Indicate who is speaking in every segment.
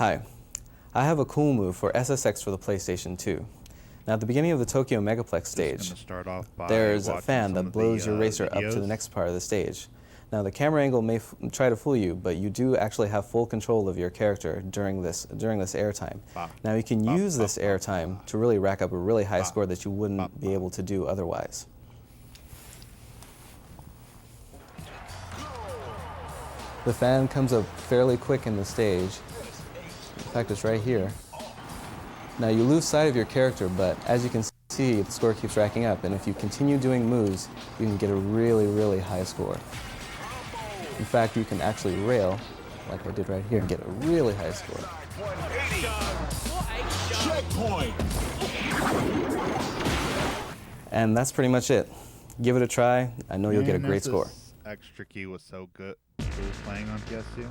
Speaker 1: Hi, I have a cool move for SSX for the PlayStation 2. Now at the beginning of the Tokyo Megaplex stage, there's a fan that blows your racer up to the next part of the stage. Now the camera angle may try to fool you, but you do actually have full control of your character during this airtime. Now you can use this airtime to really rack up a really high score that you wouldn't be able to do otherwise. The fan comes up fairly quick in the stage. In fact, it's right here. Now you lose sight of your character, but as you can see, the score keeps racking up, and if you continue doing moves, you can get a really, really high score. In fact, you can actually rail, like I did right here, and get a really high score. Checkpoint! And that's pretty much it. Give it a try. I know you'll get a great score.
Speaker 2: Extra key was so good. Who was playing on PS2?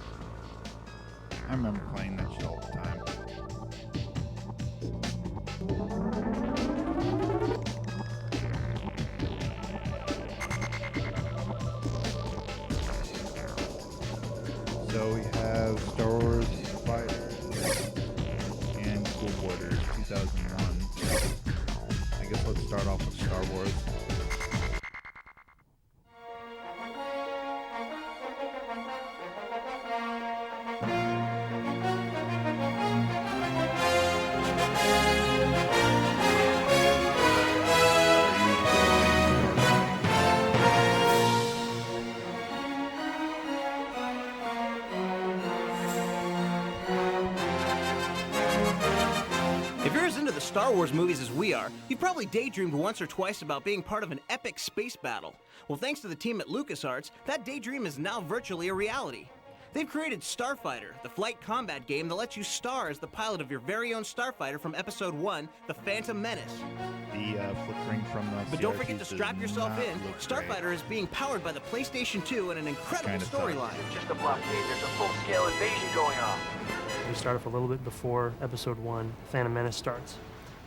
Speaker 2: I remember playing that shit all the time. So we have Star Wars Fighters and Cool Borders 2001. I guess let's start off with Star Wars.
Speaker 3: If you're as into the Star Wars movies as we are, you've probably daydreamed once or twice about being part of an epic space battle. Well, thanks to the team at LucasArts, that daydream is now virtually a reality. They've created Starfighter, the flight combat game that lets you star as the pilot of your very own starfighter from Episode 1, The Phantom Menace.
Speaker 2: The flickering from the
Speaker 3: But don't forget to strap yourself in. Starfighter is being powered by the PlayStation 2 and an incredible storyline.
Speaker 4: Just a blockade, there's a full-scale invasion going on.
Speaker 5: We start off a little bit before Episode 1, Phantom Menace starts,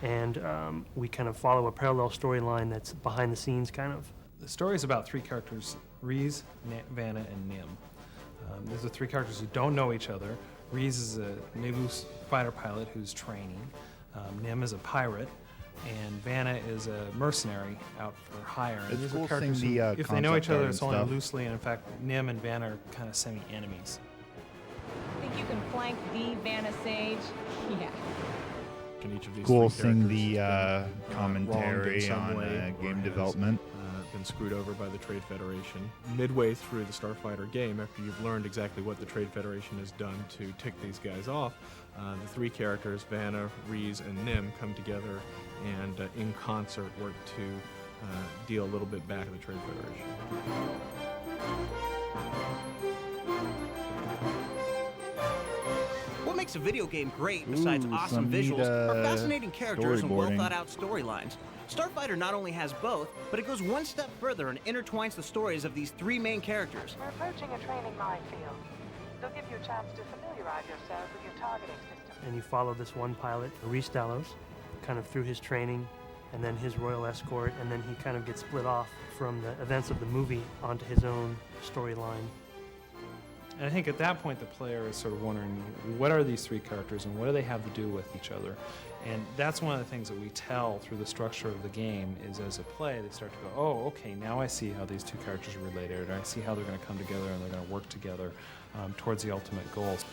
Speaker 5: and we kind of follow a parallel storyline that's behind the scenes, kind of.
Speaker 6: The story is about three characters, Reese, Vanna, and Nim. These are three characters who don't know each other. Reese is a naval fighter pilot who's training. Nim is a pirate, and Vanna is a mercenary out for hire. And these are characters who, if they know each other, it's only loosely, and in fact, Nim and Vanna are kind of semi-enemies.
Speaker 7: Think you can flank the Vanna Sage? Yeah.
Speaker 6: Each of these
Speaker 2: cool seeing the commentary on game development.
Speaker 8: Been screwed over by the Trade Federation. Midway through the Starfighter game, after you've learned exactly what the Trade Federation has done to tick these guys off, the three characters, Vanna, Reese, and Nim, come together and in concert work to deal a little bit back to the Trade Federation.
Speaker 3: What makes a video game great, besides awesome visuals, are fascinating characters and well-thought-out storylines. Starfighter not only has both, but it goes one step further and intertwines the stories of these three main characters.
Speaker 9: We're approaching a training minefield. They'll give you a chance to familiarize yourself with your targeting system.
Speaker 5: And you follow this one pilot, Reese Dallos, kind of through his training, and then his royal escort, and then he kind of gets split off from the events of the movie onto his own storyline.
Speaker 6: And I think at that point the player is sort of wondering, what are these three characters and what do they have to do with each other? And that's one of the things that we tell through the structure of the game is as a play, they start to go, oh, okay, now I see how these two characters are related, or I see how they're going to come together and they're going to work together towards the ultimate goals.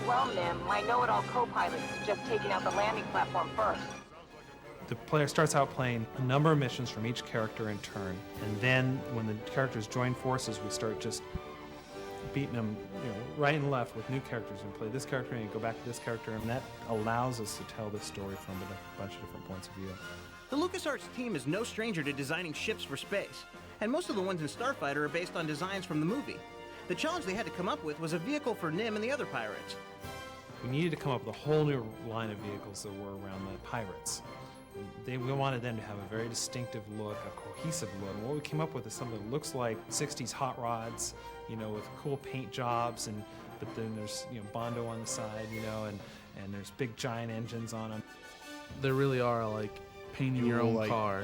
Speaker 9: Well, Nim, my know-it-all co-pilot is just taking out the landing platform first.
Speaker 6: The player starts out playing a number of missions from each character in turn, and then when the characters join forces, we start just beating them, right and left with new characters, and play this character and go back to this character, and that allows us to tell this story from a bunch of different points of view.
Speaker 3: The LucasArts team is no stranger to designing ships for space, and most of the ones in Starfighter are based on designs from the movie. The challenge they had to come up with was a vehicle for Nim and the other pirates.
Speaker 6: We needed to come up with a whole new line of vehicles that were around the pirates. We wanted them to have a very distinctive look, a cohesive look. And what we came up with is something that looks like 60s hot rods, with cool paint jobs, but then there's Bondo on the side, and there's big giant engines on them.
Speaker 10: There really are like painting your own car,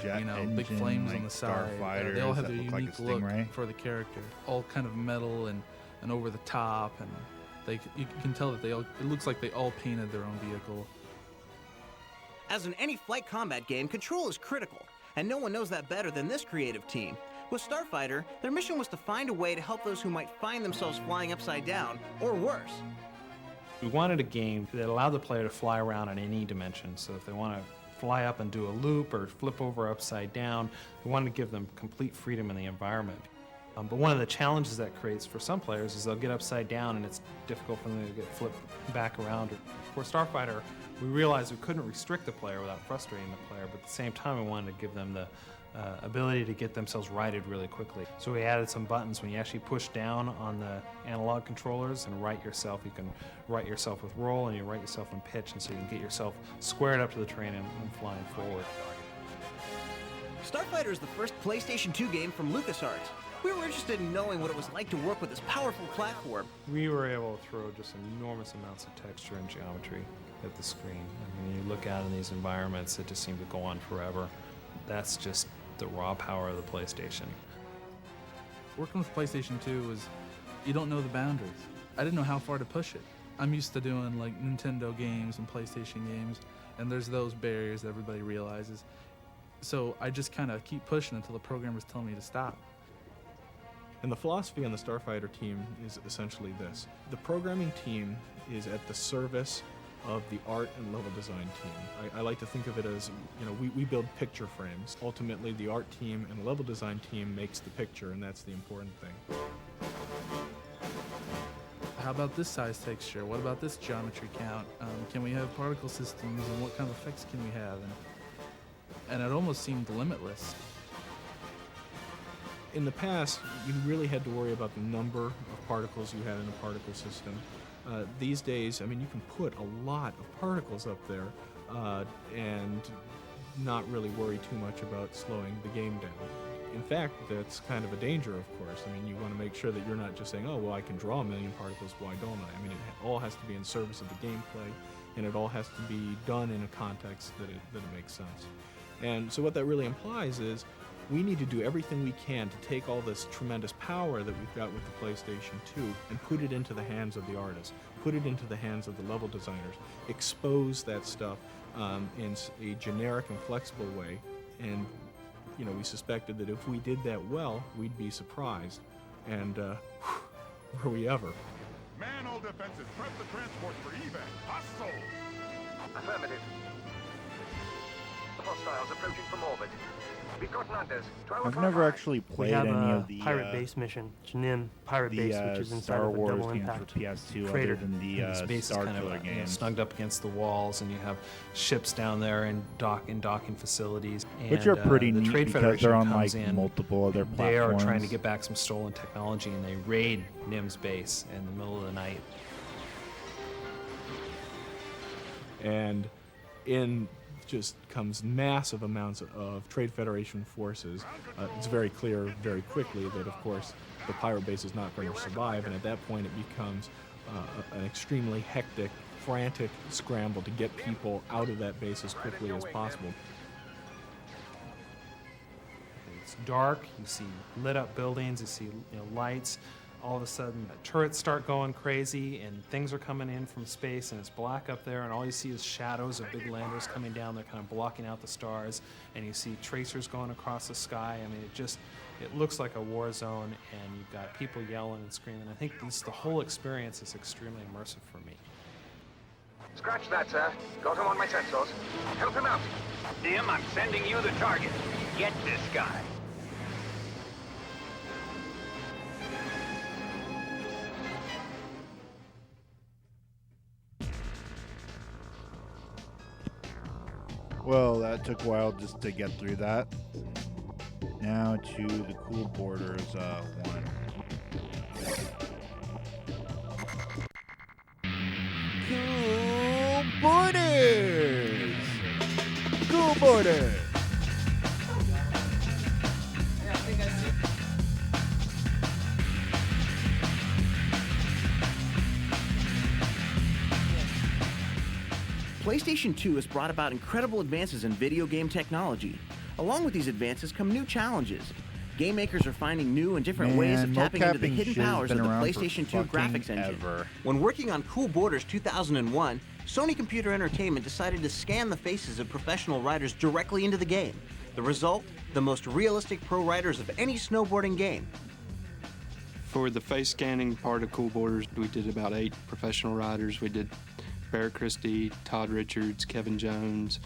Speaker 10: big flames on the side. They all have their unique look for the character. All kind of metal and over the top, and You can tell that it looks like they all painted their own vehicle.
Speaker 3: As in any flight combat game, control is critical, and no one knows that better than this creative team. With Starfighter, their mission was to find a way to help those who might find themselves flying upside down, or worse.
Speaker 6: We wanted a game that allowed the player to fly around in any dimension. So if they want to fly up and do a loop or flip over upside down, we wanted to give them complete freedom in the environment. But one of the challenges that creates for some players is they'll get upside down and it's difficult for them to get flipped back around. For Starfighter, we realized we couldn't restrict the player without frustrating the player, but at the same time we wanted to give them the ability to get themselves righted really quickly. So we added some buttons. When you actually push down on the analog controllers and right yourself, you can right yourself with roll and you right yourself in pitch, and so you can get yourself squared up to the terrain and flying forward.
Speaker 3: Starfighter is the first PlayStation 2 game from LucasArts. We were interested in knowing what it was like to work with this powerful platform.
Speaker 6: We were able to throw just enormous amounts of texture and geometry at the screen. I mean, you look out in these environments that just seem to go on forever. That's just the raw power of the PlayStation.
Speaker 10: Working with PlayStation 2 was, you don't know the boundaries. I didn't know how far to push it. I'm used to doing like Nintendo games and PlayStation games, and there's those barriers that everybody realizes. So I just kind of keep pushing until the programmers tell me to stop.
Speaker 8: And the philosophy on the Starfighter team is essentially this. The programming team is at the service of the art and level design team. I like to think of it as, we build picture frames. Ultimately, the art team and the level design team makes the picture, and that's the important thing.
Speaker 10: How about this size texture? What about this geometry count? Can we have particle systems, and what kind of effects can we have? And it almost seemed limitless.
Speaker 8: In the past, you really had to worry about the number of particles you had in a particle system. These days, I mean, you can put a lot of particles up there and not really worry too much about slowing the game down. In fact, that's kind of a danger, of course. I mean, you want to make sure that you're not just saying, oh, well, I can draw a million particles, why don't I? I mean, it all has to be in service of the gameplay, and it all has to be done in a context that it makes sense. And so what that really implies is we need to do everything we can to take all this tremendous power that we've got with the PlayStation 2 and put it into the hands of the artists, put it into the hands of the level designers, expose that stuff in a generic and flexible way. And, we suspected that if we did that well, we'd be surprised. And were we ever?
Speaker 11: Man all defenses, prep the transport for evac. Hostile!
Speaker 4: Affirmative. Hostiles approaching from orbit. We've got Landers.
Speaker 2: I've never actually played any of the
Speaker 5: Pirate Base mission, NIM Pirate Base, which is inside
Speaker 2: Star
Speaker 5: of a
Speaker 2: Wars
Speaker 5: double
Speaker 2: games
Speaker 5: impact
Speaker 2: for PS2
Speaker 5: crater.
Speaker 2: other than the
Speaker 6: This base
Speaker 2: Star
Speaker 6: is kind
Speaker 2: Killer
Speaker 6: of
Speaker 2: games.
Speaker 6: snugged up against the walls, and you have ships down there and docking facilities.
Speaker 2: Which are pretty
Speaker 6: the
Speaker 2: neat
Speaker 6: Trade
Speaker 2: because
Speaker 6: Federation
Speaker 2: they're on
Speaker 6: comes
Speaker 2: like
Speaker 6: in.
Speaker 2: multiple other platforms.
Speaker 6: They are trying to get back some stolen technology, and they raid NIM's base in the middle of the night.
Speaker 8: And in just comes massive amounts of Trade Federation forces. It's very clear very quickly that, of course, the pirate base is not going to survive, and at that point it becomes an extremely hectic, frantic scramble to get people out of that base as quickly as possible.
Speaker 6: It's dark, you see lit up buildings, you see lights. All of a sudden, turrets start going crazy, and things are coming in from space, and it's black up there, and all you see is shadows of big landers coming down. They're kind of blocking out the stars, and you see tracers going across the sky. I mean, it looks like a war zone, and you've got people yelling and screaming. I think the whole experience is extremely immersive for me.
Speaker 4: Scratch that, sir. Got him on my sensors. Help him out.
Speaker 12: Dim, I'm sending you the target. Get this guy.
Speaker 2: Well, that took a while just to get through that. Now to the Cool Borders one. Cool Borders! Cool Borders!
Speaker 3: PlayStation 2 has brought about incredible advances in video game technology. Along with these advances come new challenges. game makers are finding new and different ways of tapping into the hidden powers of the PlayStation 2 graphics engine. When working on Cool Borders 2001, Sony Computer Entertainment decided to scan the faces of professional riders directly into the game. The result? The most realistic pro riders of any snowboarding game.
Speaker 13: For the face scanning part of Cool Borders, we did about 8 professional riders. We did Barrett Christie, Todd Richards, Kevin Jones,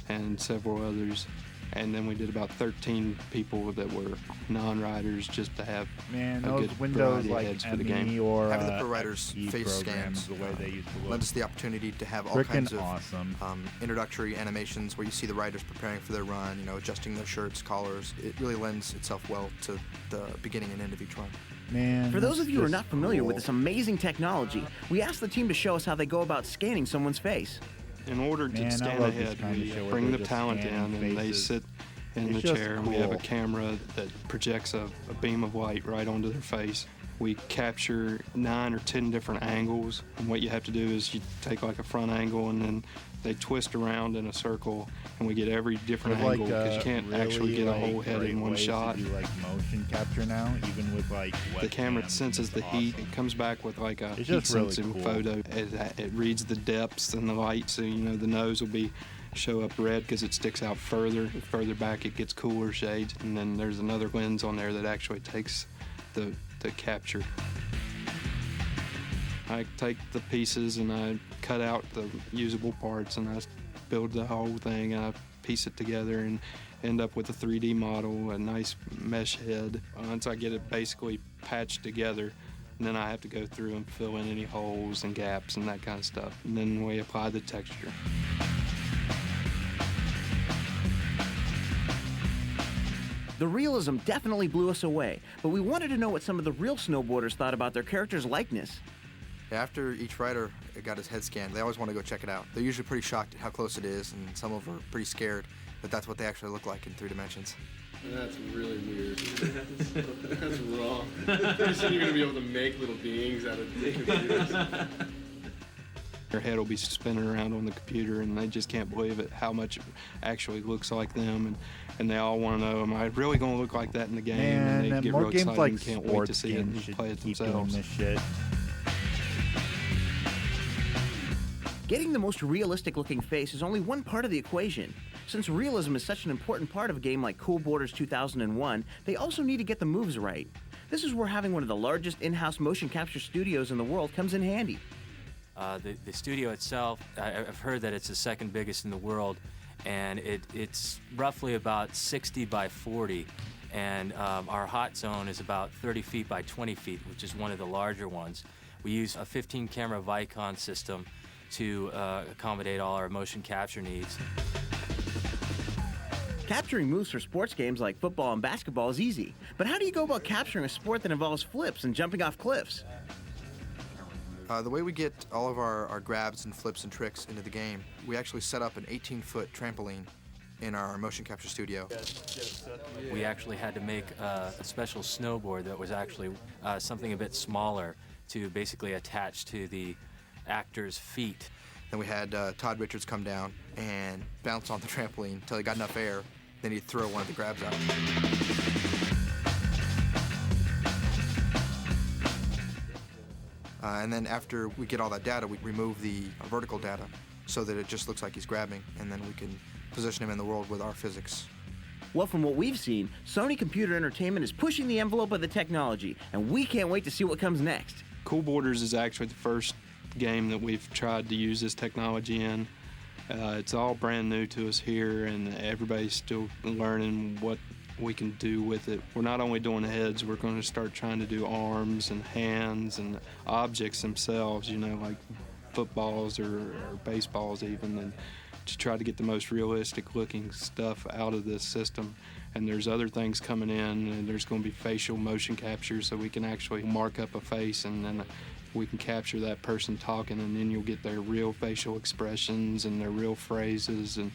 Speaker 13: and several others. And then we did about 13 people that were non-riders just to have a
Speaker 2: those
Speaker 13: good
Speaker 2: windows
Speaker 13: variety of
Speaker 2: like
Speaker 13: heads for the game.
Speaker 2: or
Speaker 14: having the pro riders face scans
Speaker 2: the way they used to look.
Speaker 14: lends us the opportunity to have all
Speaker 2: Frickin'
Speaker 14: kinds of
Speaker 2: awesome.
Speaker 14: Introductory animations where you see the riders preparing for their run, adjusting their shirts, collars. It really lends itself well to the beginning and end of each run.
Speaker 2: Man,
Speaker 3: for those of you who are not familiar
Speaker 2: cool.
Speaker 3: with this amazing technology, we asked the team to show us how they go about scanning someone's face.
Speaker 13: In order to scan ahead, we bring the talent in and they sit in the chair, and we have a camera that projects a beam of light right onto their face. We capture 9 or 10 different angles, and what you have to do is you take like a front angle and then they twist around in a circle, and we get every different angle because you can't actually get a whole head in one shot.
Speaker 2: Do like motion capture now, even with like
Speaker 13: the camera senses the heat. It comes back with like a heat sensing photo. It reads the depths and the light, so the nose will show up red because it sticks out further. Further back it gets cooler shades, and then there's another lens on there that actually takes the capture. I take the pieces and I cut out the usable parts and I build the whole thing and I piece it together and end up with a 3D model, a nice mesh head. Once I get it basically patched together, and then I have to go through and fill in any holes and gaps and that kind of stuff. And then we apply the texture.
Speaker 3: The realism definitely blew us away, but we wanted to know what some of the real snowboarders thought about their character's likeness.
Speaker 14: After each rider got his head scanned, they always want to go check it out. They're usually pretty shocked at how close it is, and some of them are pretty scared that that's what they actually look like in 3 dimensions.
Speaker 15: That's really weird. That's wrong. You said you're going to be able to make little beings out of computers.
Speaker 13: Their head will be spinning around on the computer, and they just can't believe it, how much it actually looks like them, and they all want to know, am I really going to look like that in the game?
Speaker 2: Man,
Speaker 13: and they get
Speaker 2: more
Speaker 13: real
Speaker 2: games
Speaker 13: excited
Speaker 2: like
Speaker 13: and can't wait
Speaker 2: sports
Speaker 13: to see it
Speaker 2: games
Speaker 13: and
Speaker 2: should
Speaker 13: play it
Speaker 2: keep
Speaker 13: themselves.
Speaker 2: doing this shit.
Speaker 3: Getting the most realistic looking face is only one part of the equation. Since realism is such an important part of a game like Cool Borders 2001, they also need to get the moves right. This is where having one of the largest in-house motion capture studios in the world comes in handy.
Speaker 16: The studio itself, I've heard that it's the second biggest in the world, and it's roughly about 60 by 40, and our hot zone is about 30 feet by 20 feet, which is one of the larger ones. We use a 15-camera Vicon system to accommodate all our motion capture needs.
Speaker 3: Capturing moves for sports games like football and basketball is easy, but how do you go about capturing a sport that involves flips and jumping off cliffs?
Speaker 14: The way we get all of our grabs and flips and tricks into the game, we actually set up an 18-foot trampoline in our motion capture studio.
Speaker 16: We actually had to make a special snowboard that was actually something a bit smaller to basically attach to the actor's feet.
Speaker 14: Then we had Todd Richards come down and bounce on the trampoline until he got enough air, then he'd throw one of the grabs out. And then after we get all that data, we remove the vertical data so that it just looks like he's grabbing, and then we can position him in the world with our physics.
Speaker 3: Well, from what we've seen, Sony Computer Entertainment is pushing the envelope of the technology, and we can't wait to see what comes next.
Speaker 13: Cool Borders is actually the first game that we've tried to use this technology in. It's all brand new to us here, and everybody's still learning what we can do with it. We're not only doing heads, we're going to start trying to do arms and hands and objects themselves, like footballs or baseballs even, and to try to get the most realistic looking stuff out of this system. And there's other things coming in, and there's going to be facial motion capture, so we can actually mark up a face and then we can capture that person talking, and then you'll get their real facial expressions and their real phrases, and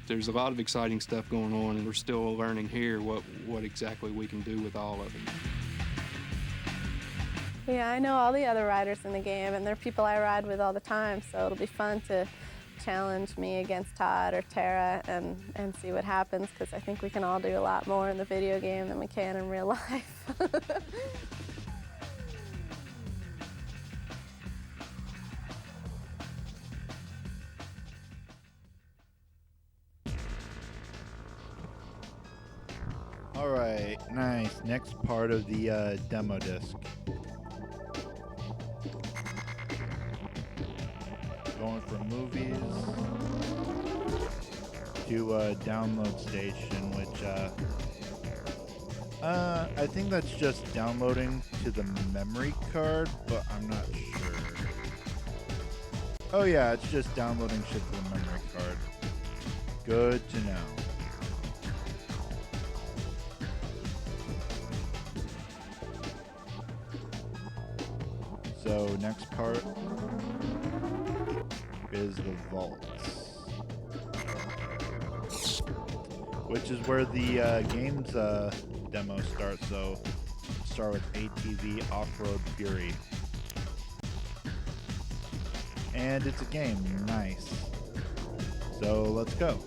Speaker 13: there's a lot of exciting stuff going on, and we're still learning here what exactly we can do with all of it.
Speaker 17: Yeah, I know all the other riders in the game, and they're people I ride with all the time, so it'll be fun to challenge me against Todd or Tara and see what happens, because I think we can all do a lot more in the video game than we can in real life.
Speaker 2: All right, nice. Next part of the demo disc. Going from movies to a download station, which I think that's just downloading to the memory card, but I'm not sure. Oh yeah, it's just downloading shit to the memory card. Good to know. So next part is the vaults, which is where the game's demo starts. So start with ATV Off-Road Fury, and it's a game. Nice. So let's go.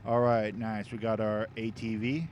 Speaker 2: All right, nice. We got our ATV.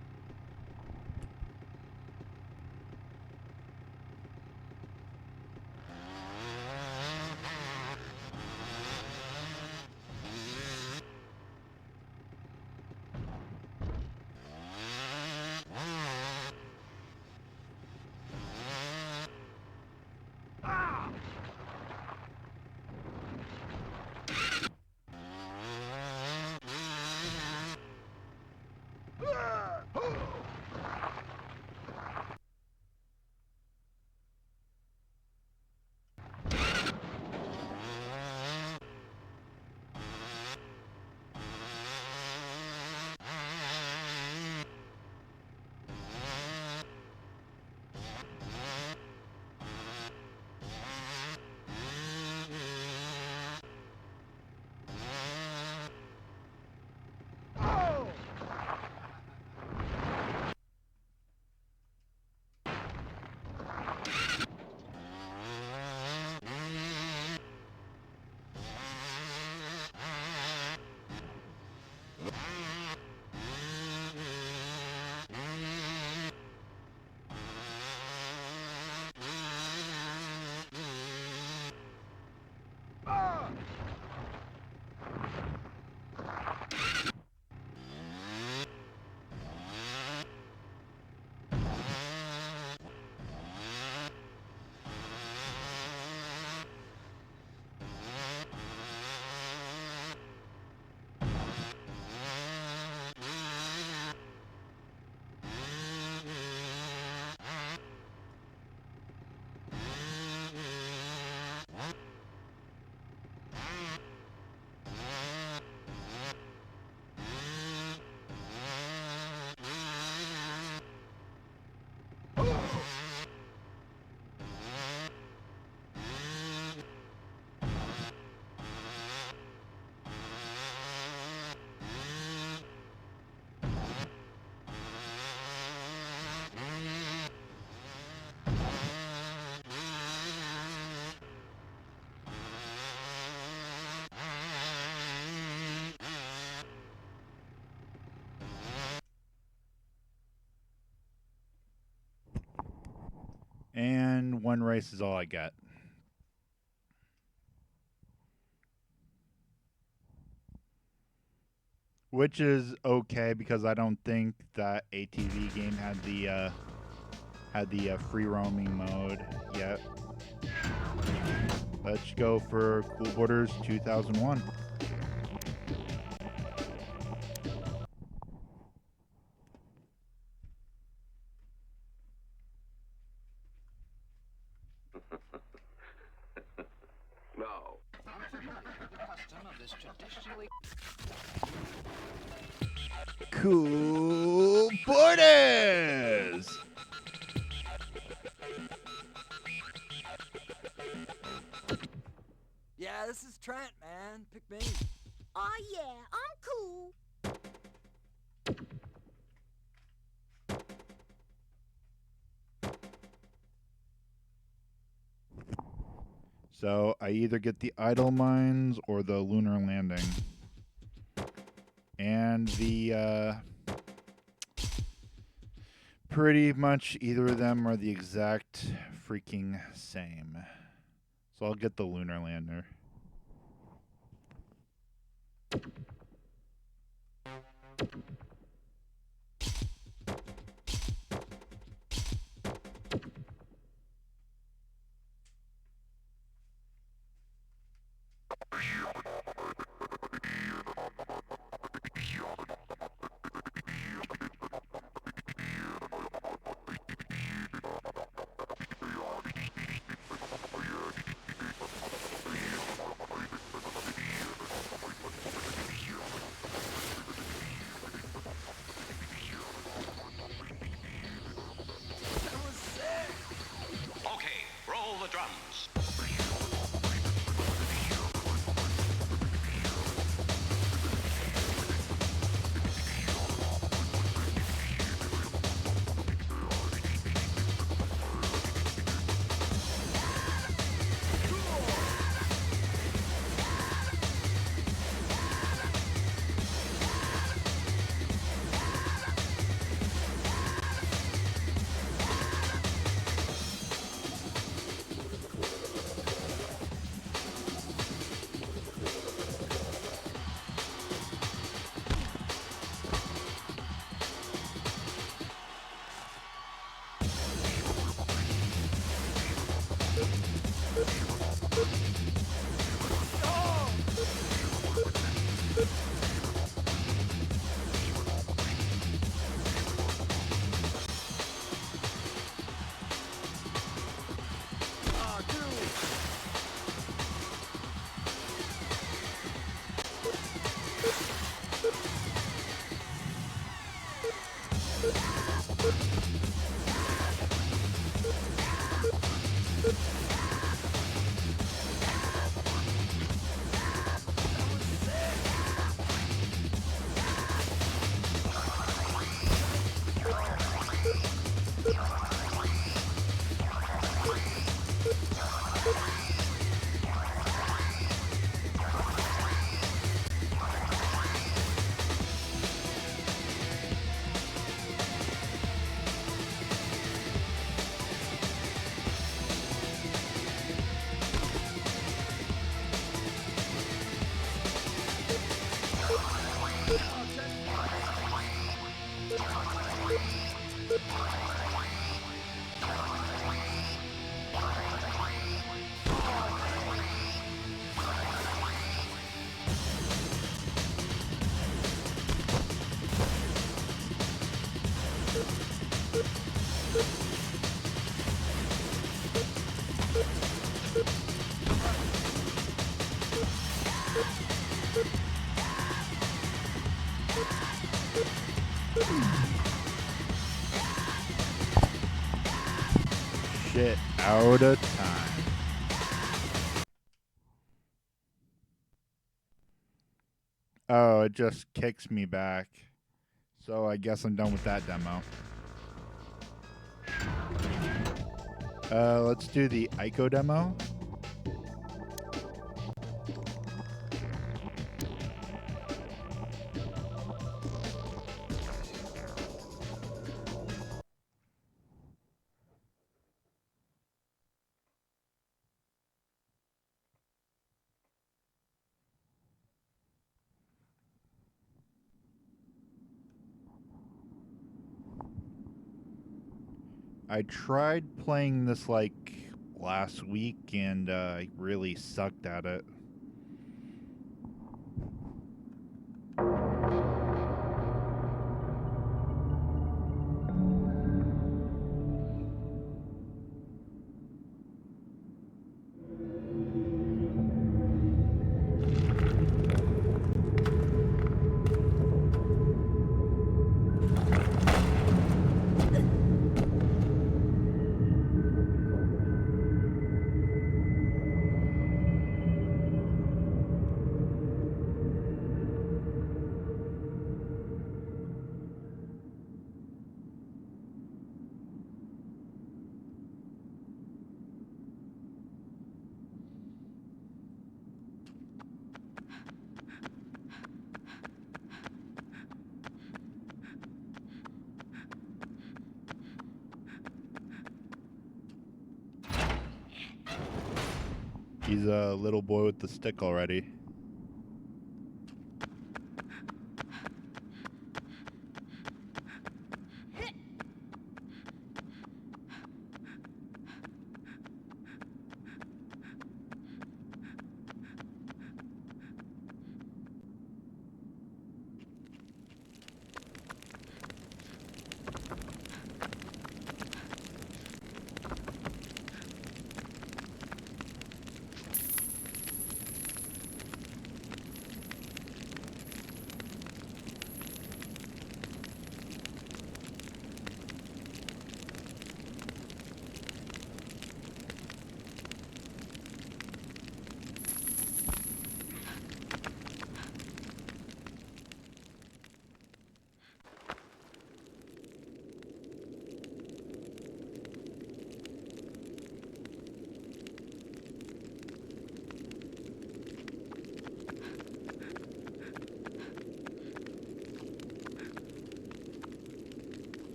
Speaker 2: And one race is all I got. Which is okay because I don't think that ATV game had the free roaming mode yet. Let's go for Cool Borders 2001.
Speaker 4: No.
Speaker 2: Cool Borders!
Speaker 18: Yeah, this is Trent, man. Pick me.
Speaker 19: Aw, yeah, I'm cool.
Speaker 2: So I either get the idle mines or the lunar landing. And the pretty much either of them are the exact freaking same. So I'll get the lunar lander.
Speaker 12: Okay, roll the drums.
Speaker 2: Shit out of time. Oh, it just kicks me back. So I guess I'm done with that demo. Let's do the Ico demo. I tried playing this like last week and I really sucked at it. He's a little boy with the stick already.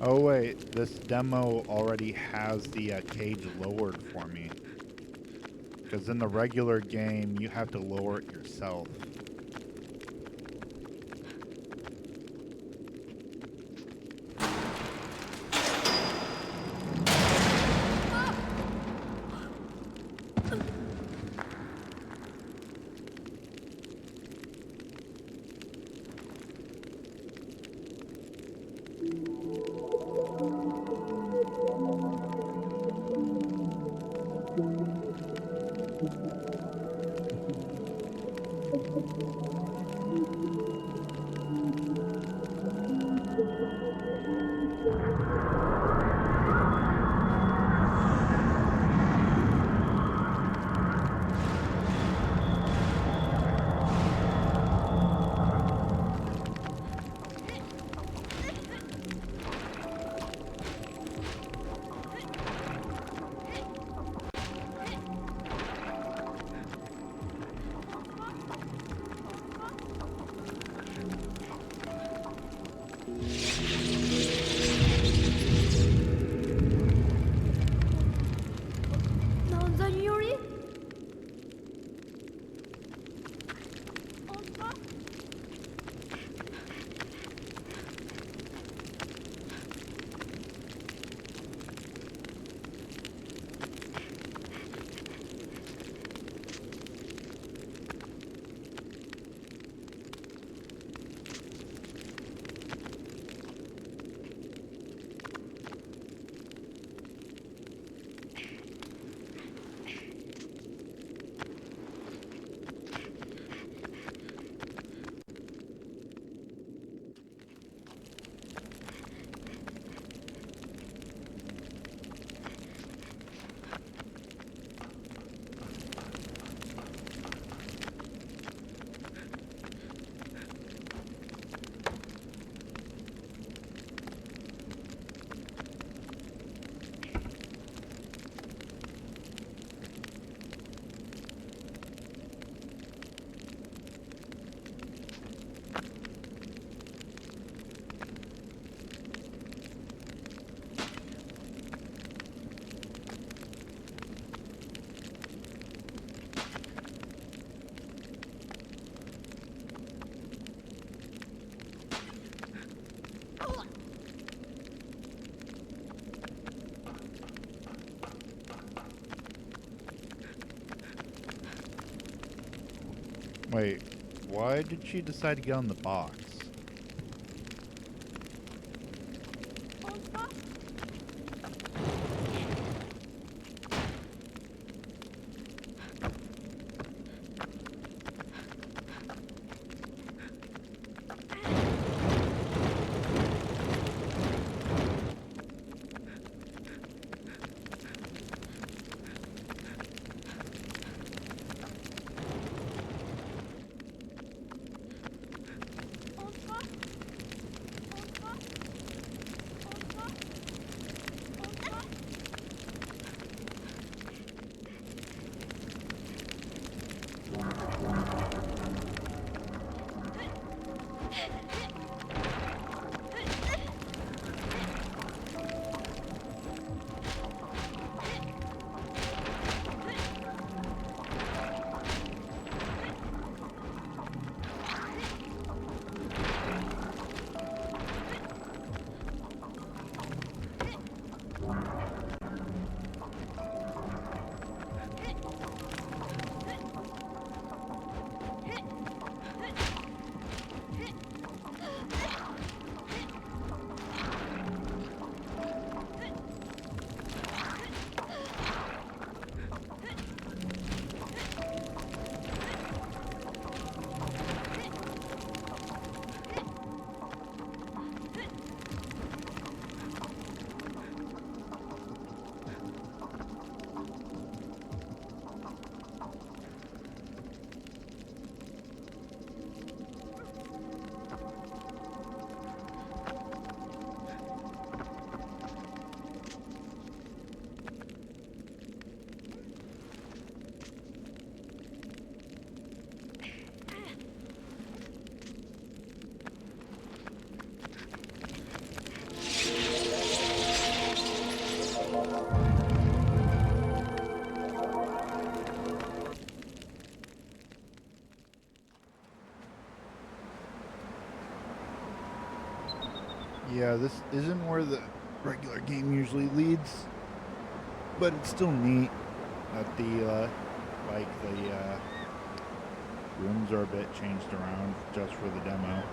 Speaker 2: Oh wait, this demo already has the cage lowered for me. Because in the regular game, you have to lower it yourself. Wait, why did she decide to get on the box? Yeah, this isn't where the regular game usually leads, but it's still neat that the rooms are a bit changed around just for the demo.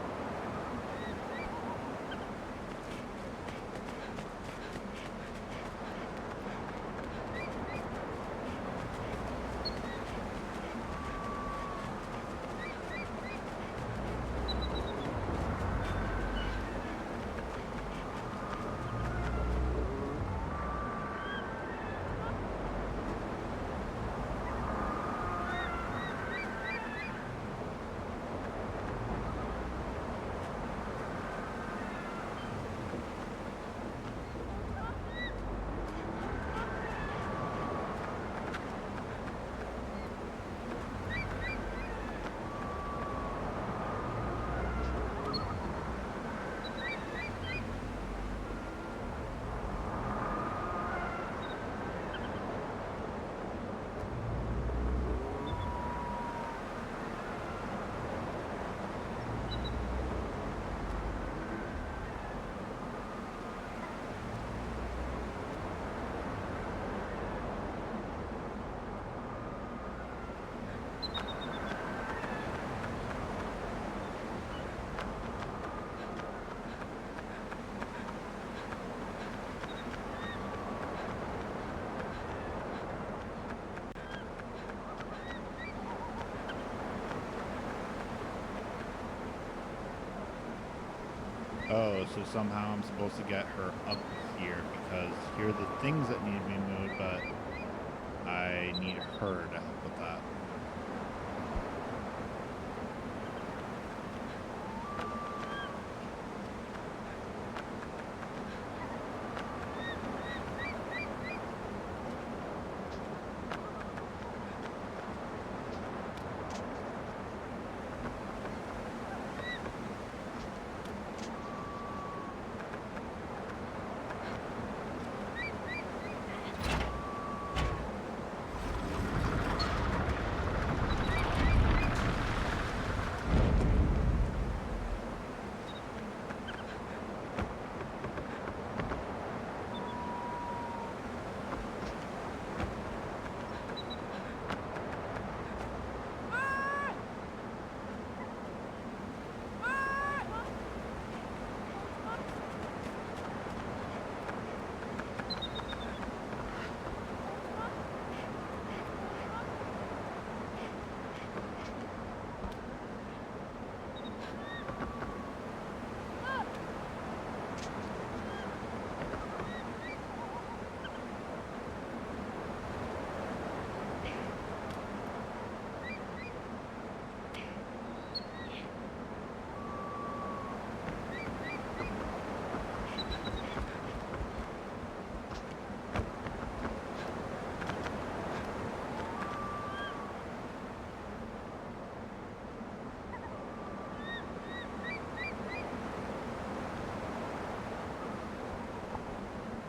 Speaker 2: Oh, so somehow I'm supposed to get her up here because here are the things that need to be moved, but I need her to help with that.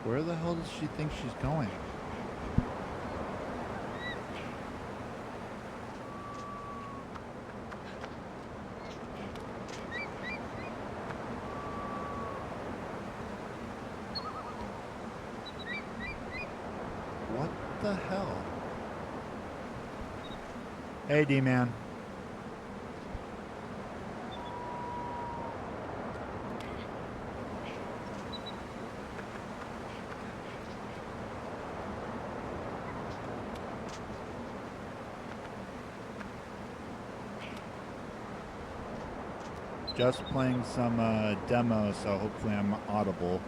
Speaker 2: Where the hell does she think she's going? What the hell? Hey, D-Man. Just playing some demo, so hopefully I'm audible.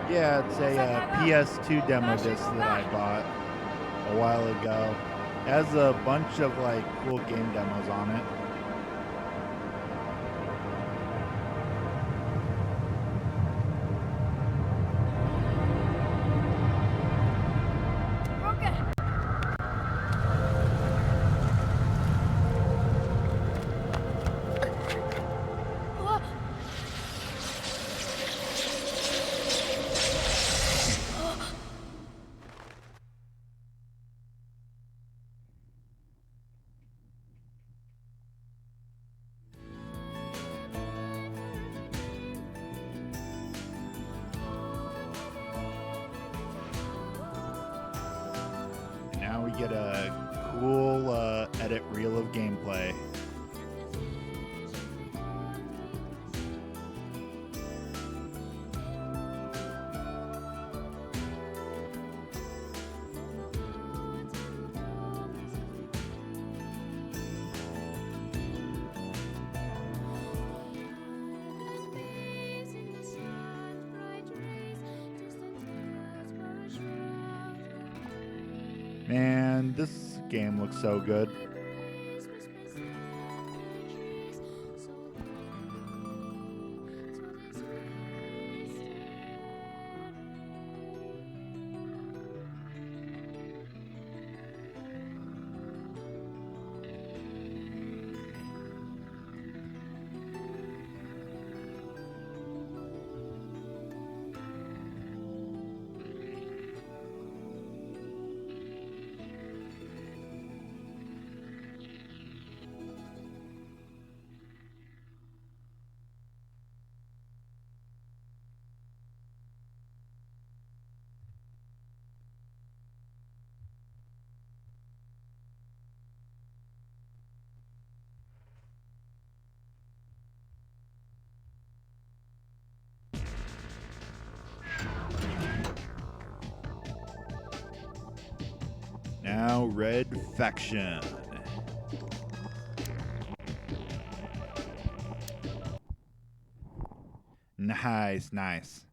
Speaker 2: Yeah, it's a Ps2 demo disc that I bought a while ago. It has a bunch of like cool game demos on it. Now we get a cool edit reel of gameplay. Man, this game looks so good. Now, Red Faction. Nice, nice.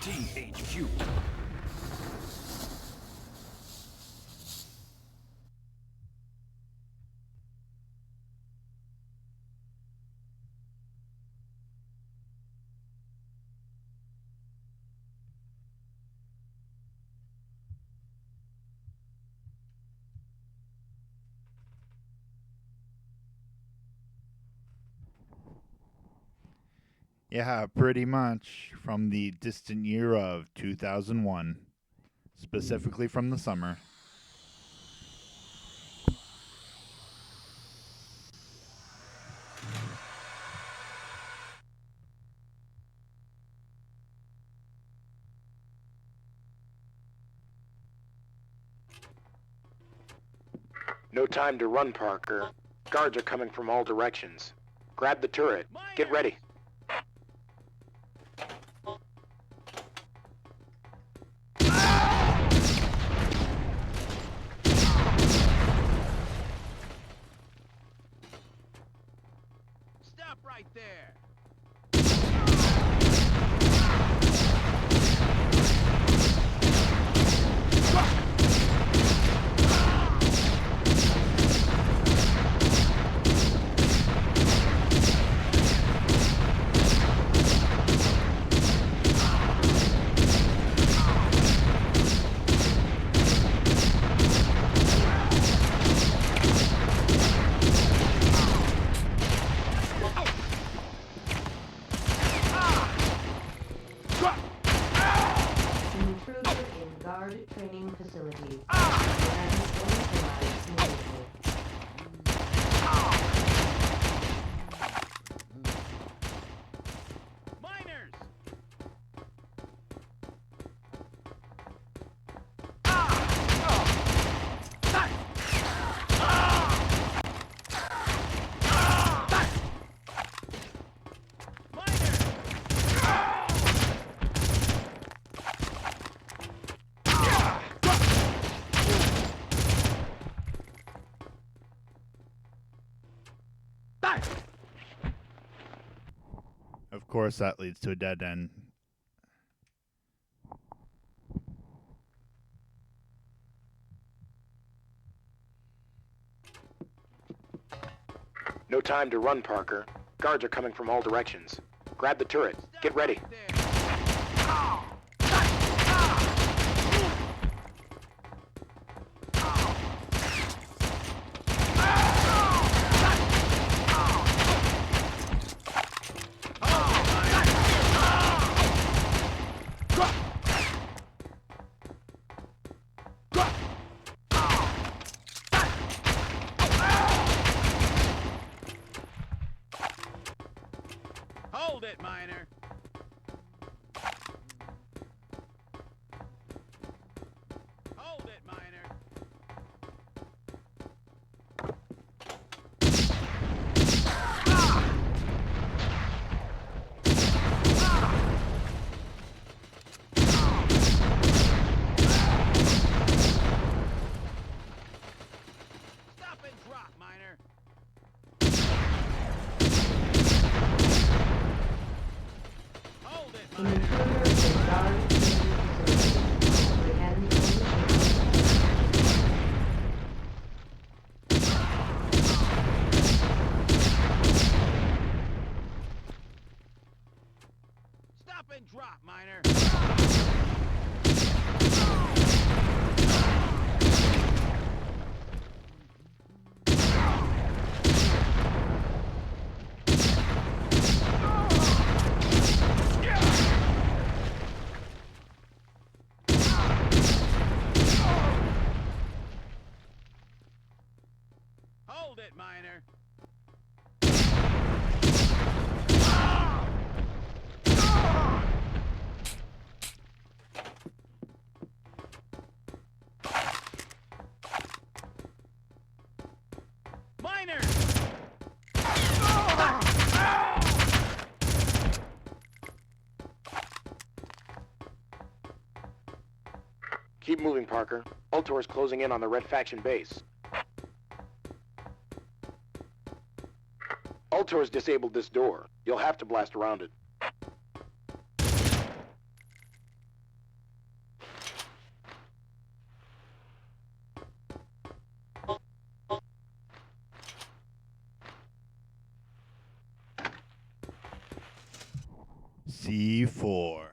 Speaker 12: THQ.
Speaker 2: Yeah, pretty much from the distant year of 2001, specifically from the summer.
Speaker 20: No time to run, Parker. Guards are coming from all directions. Grab the turret. Get ready.
Speaker 12: right there.
Speaker 21: Training facility.
Speaker 12: Miners!
Speaker 2: Of course, that leads to a dead end.
Speaker 20: No time to run, Parker. Guards are coming from all directions. Grab the turret. Get ready.
Speaker 12: Hold it, Miner. Hold it, Miner. Stop and drop, Miner. Hold it, Miner. Stop and drop, Miner. Hold it, Miner. Miner!
Speaker 20: Keep moving, Parker. Ultor is closing in on the Red Faction base. Ultor's disabled this door. You'll have to blast around it.
Speaker 2: C4.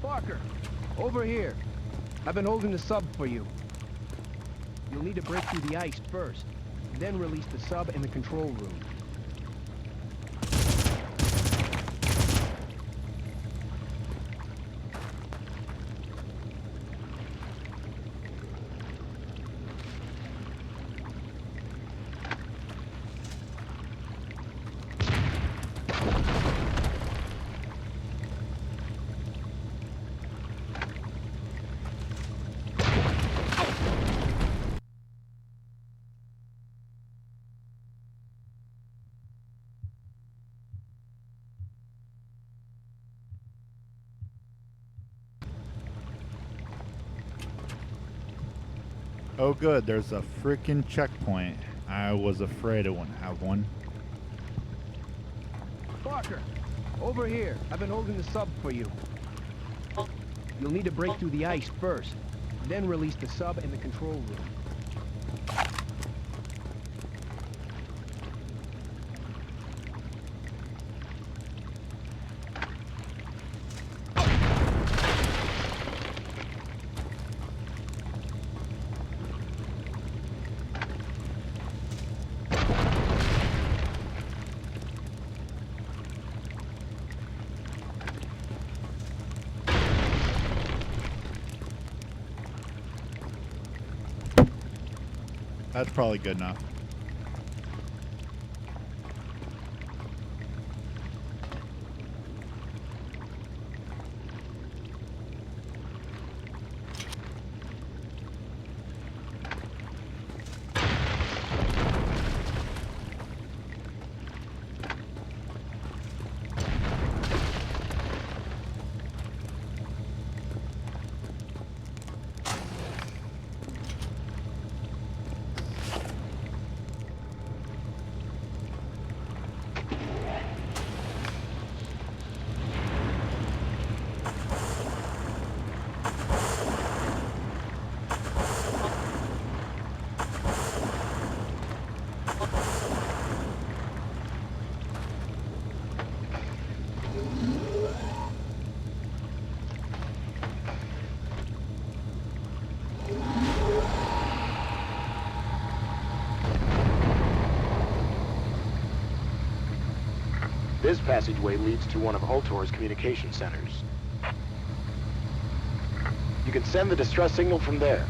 Speaker 22: Parker, over here. I've been holding the sub for you.
Speaker 21: You'll need to break through the ice first, then release the sub in the control room.
Speaker 2: Oh good, there's a freaking checkpoint. I was afraid it wouldn't have one.
Speaker 21: Parker, over here. I've been holding the sub for you. You'll need to break through the ice first, then release the sub in the control room.
Speaker 2: That's probably good enough.
Speaker 20: This passageway leads to one of Ultor's communication centers. You can send the distress signal from there.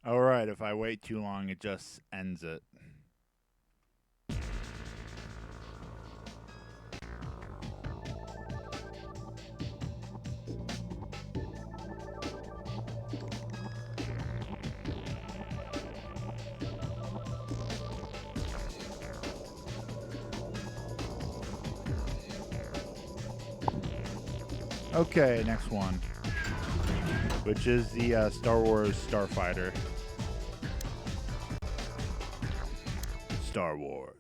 Speaker 2: Alright, if I wait too long, it just ends it. Okay, next one, which is the Star Wars Starfighter. Star Wars.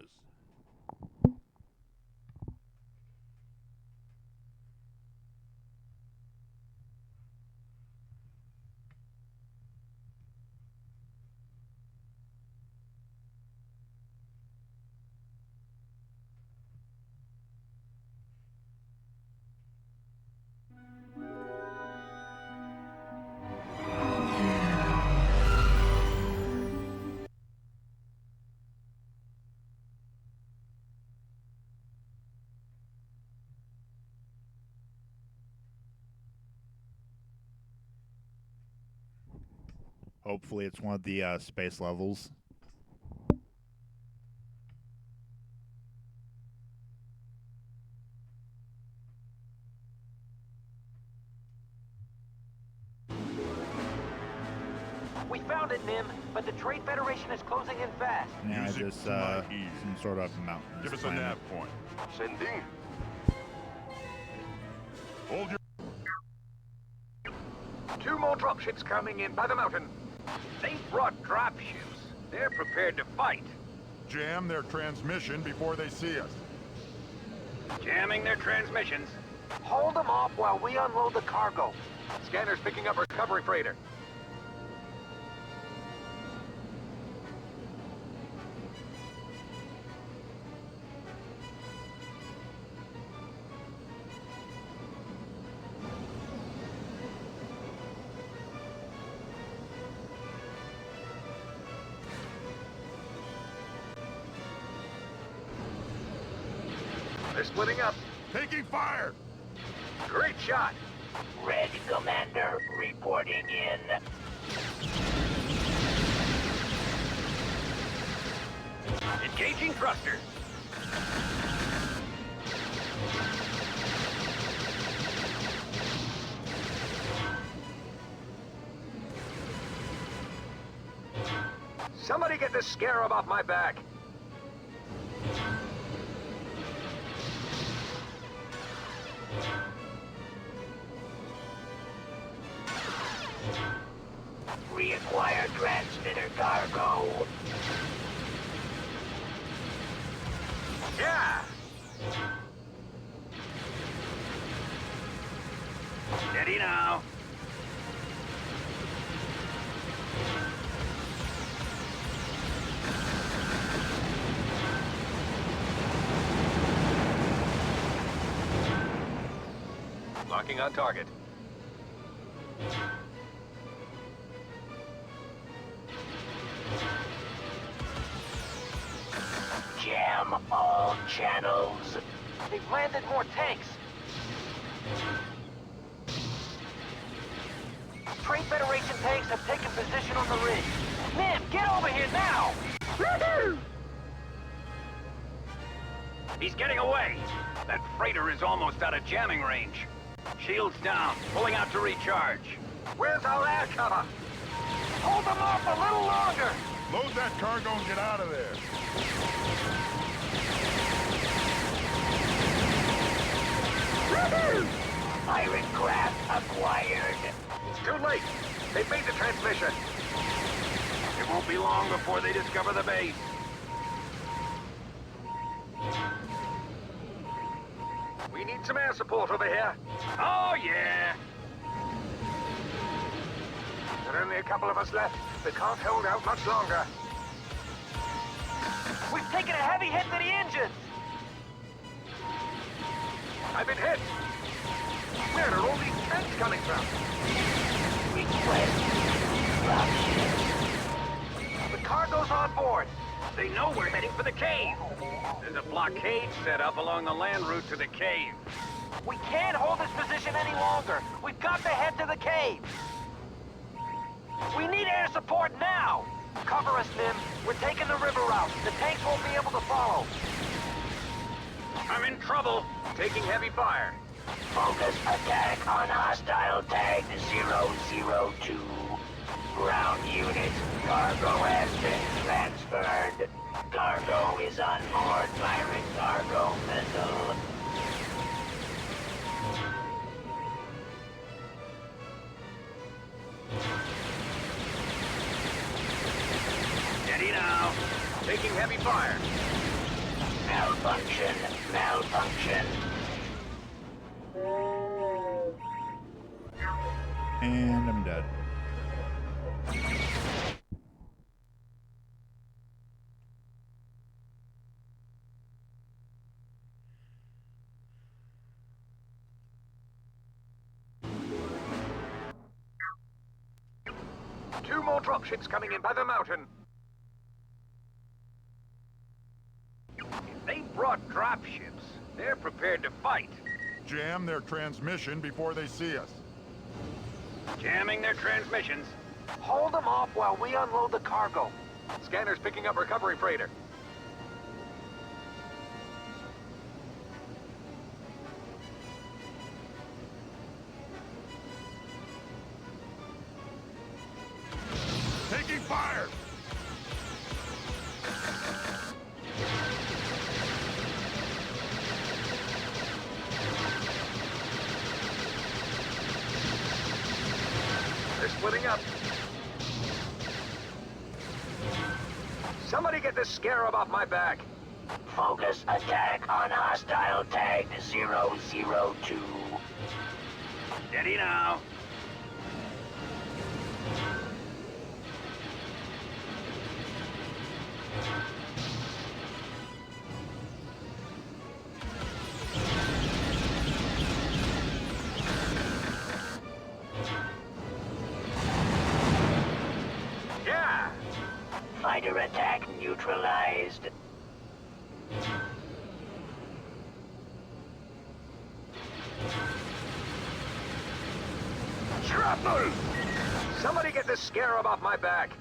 Speaker 2: Hopefully it's one of the space levels.
Speaker 12: We found it, Nim, but the Trade Federation is closing in fast.
Speaker 2: Yeah, just some sort of mountain.
Speaker 11: Give us a nav point.
Speaker 4: Sending.
Speaker 11: Hold your...
Speaker 4: 2 more dropships coming in by the mountain.
Speaker 12: They've brought dropships. They're prepared to fight.
Speaker 11: Jam their transmission before they see us.
Speaker 12: Jamming their transmissions.
Speaker 4: Hold them off while we unload the cargo. Scanner's picking up a recovery freighter. They're splitting up.
Speaker 11: Taking fire!
Speaker 4: Great shot.
Speaker 12: Red Commander reporting in. Engaging thrusters.
Speaker 4: Somebody get this scarab off my back.
Speaker 12: Reacquire transmitter cargo.
Speaker 4: Yeah!
Speaker 12: Steady now.
Speaker 4: Locking on target.
Speaker 12: Jam all channels.
Speaker 4: They've landed more tanks.
Speaker 12: Trade Federation tanks have taken position on the ridge. Nim, get over here now! He's getting away. That freighter is almost out of jamming range. Shields down, pulling out to recharge.
Speaker 4: Where's our air cover? Hold them off a little longer.
Speaker 11: Load that cargo and get out of there.
Speaker 12: Iron craft acquired.
Speaker 4: It's too late. They've made the transmission.
Speaker 12: It won't be long before they discover the base.
Speaker 4: We need some air support over here.
Speaker 12: Oh, yeah.
Speaker 4: There are only a couple of us left. They can't hold out much longer.
Speaker 12: We've taken a heavy hit to the engines.
Speaker 4: I've been hit. Where are all these tanks coming from?
Speaker 12: Request dropship.
Speaker 4: The cargo's on board.
Speaker 12: They know we're heading for the cave. There's a blockade set up along the land route to the cave.
Speaker 4: We can't hold this position any longer. We've got to head to the cave. We need air support now. Cover us, Nim. We're taking the river route. The tanks won't be able to follow.
Speaker 12: I'm in trouble.
Speaker 4: Taking heavy fire.
Speaker 12: Focus attack on hostile tag 002. Ground unit. Cargo has been transferred. Cargo is on board pirate cargo vessel. Taking heavy fire.
Speaker 4: Malfunction. Malfunction.
Speaker 2: And I'm dead.
Speaker 12: Two more dropships coming in by the mountain. If they brought dropships, they're prepared to fight.
Speaker 11: Jam their transmission before they see us.
Speaker 12: Jamming their transmissions.
Speaker 4: Hold them off while we unload the cargo.
Speaker 12: Scanner's picking up recovery freighter.
Speaker 11: Taking fire!
Speaker 12: They're splitting up. Somebody get this scarab off my back.
Speaker 4: Focus attack on hostile tagged 002.
Speaker 12: Steady now. Yeah.
Speaker 4: Fighter attack neutralized.
Speaker 12: Shrapnel! Somebody get this scarab off my back.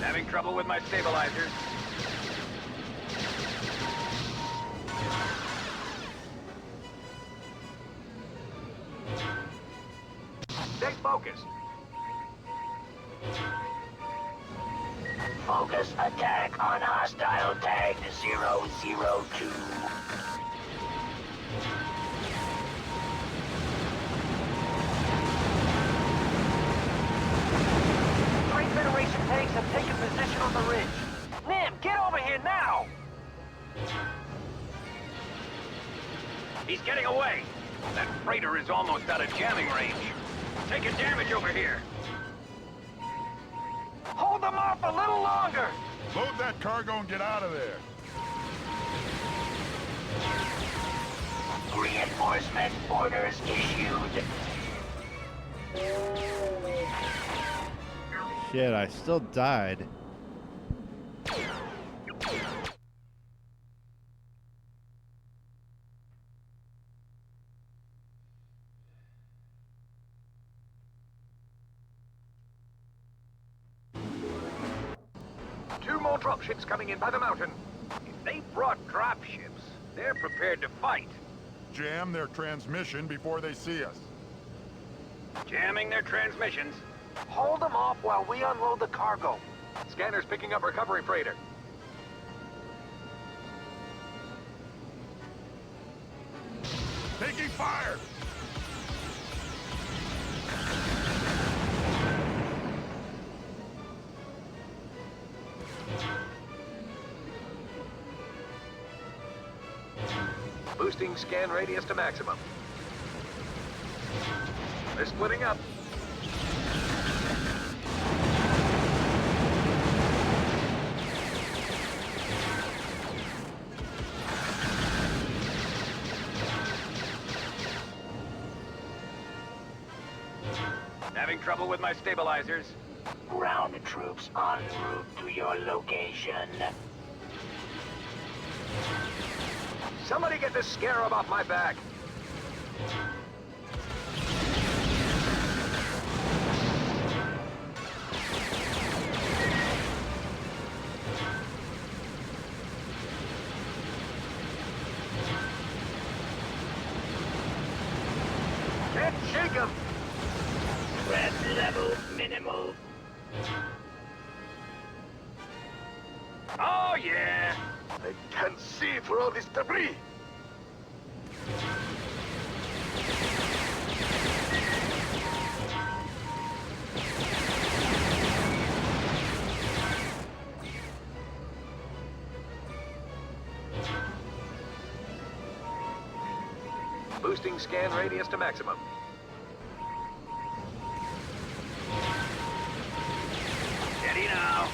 Speaker 12: Having trouble with my stabilizers. Stay focused.
Speaker 4: Focus attack on hostile tagged 002. Three Federation tanks have taken position on the ridge. Nim, get over here now!
Speaker 12: He's getting away. That freighter is almost out of jamming range. Taking damage over here.
Speaker 4: Hold them off a little longer!
Speaker 11: Load that cargo and get out of there.
Speaker 4: Reinforcement orders issued.
Speaker 2: Shit, I still died.
Speaker 12: Two more dropships coming in by the mountain. If they brought dropships, they're prepared to fight.
Speaker 11: Jam their transmission before they see us.
Speaker 12: Jamming their transmissions.
Speaker 4: Hold them off while we unload the cargo.
Speaker 12: Scanner's picking up recovery freighter.
Speaker 11: Taking fire!
Speaker 12: Boosting scan radius to maximum. They're splitting up. Having trouble with my stabilizers.
Speaker 4: Ground troops en route to your location.
Speaker 12: Somebody get this scarab off my back. Can't shake him.
Speaker 4: Threat level minimal.
Speaker 12: Oh, yeah.
Speaker 11: I can't see through all this debris.
Speaker 4: Boosting scan radius to maximum.
Speaker 12: Steady now.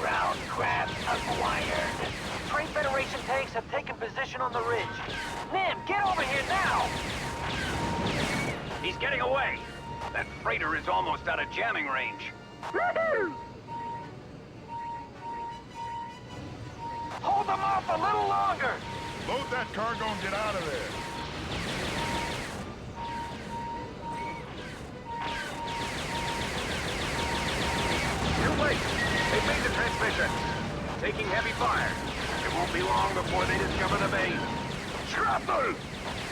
Speaker 4: Ground craft acquired. Trade Federation tanks have taken position on the ridge. Nim, get over here now!
Speaker 12: He's getting away. That freighter is almost out of jamming range.
Speaker 4: Hold them off a little longer!
Speaker 11: Load that cargo and get out of there.
Speaker 4: Too late. They've made the transmission. Taking heavy fire. It won't be long before they discover the base. Shrapnel!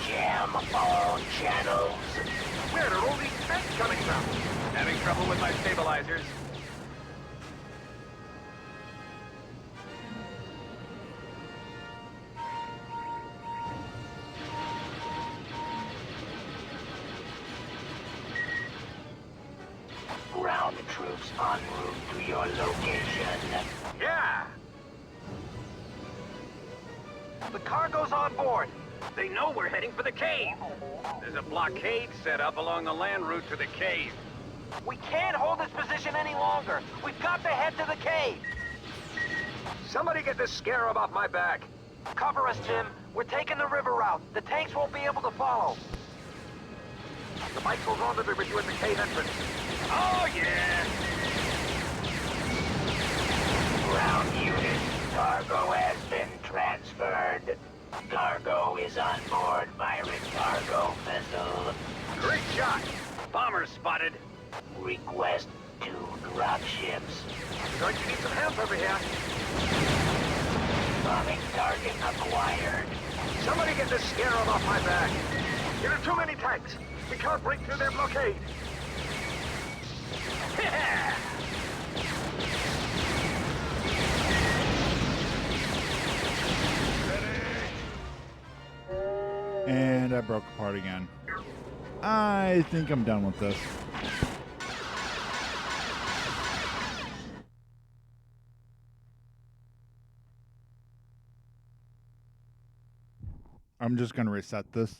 Speaker 4: Jam all channels. Where are all these tanks coming from?
Speaker 12: Having trouble with my stabilizers.
Speaker 4: Ground troops en route to your location.
Speaker 12: Yeah!
Speaker 4: The cargo's on board.
Speaker 12: They know we're heading for the cave. There's a blockade set up along the land route to the cave.
Speaker 4: We can't hold this position any longer. We've got to head to the cave. Somebody get this scarab off my back. Cover us, Tim. We're taking the river route. The tanks won't be able to follow. The bikes will rendezvous with you at the cave entrance.
Speaker 12: Oh, yeah!
Speaker 4: Ground unit, cargo has been transferred. Cargo is on board pirate cargo vessel.
Speaker 12: Great shot! Bombers spotted.
Speaker 4: Request 2 dropships. Going to need some help over here. Bombing target acquired. Somebody get this scarab off my back. There are too many tanks. We can't break through their blockade.
Speaker 2: And I broke apart again. I think I'm done with this. I'm just going to reset this.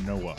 Speaker 2: Noah.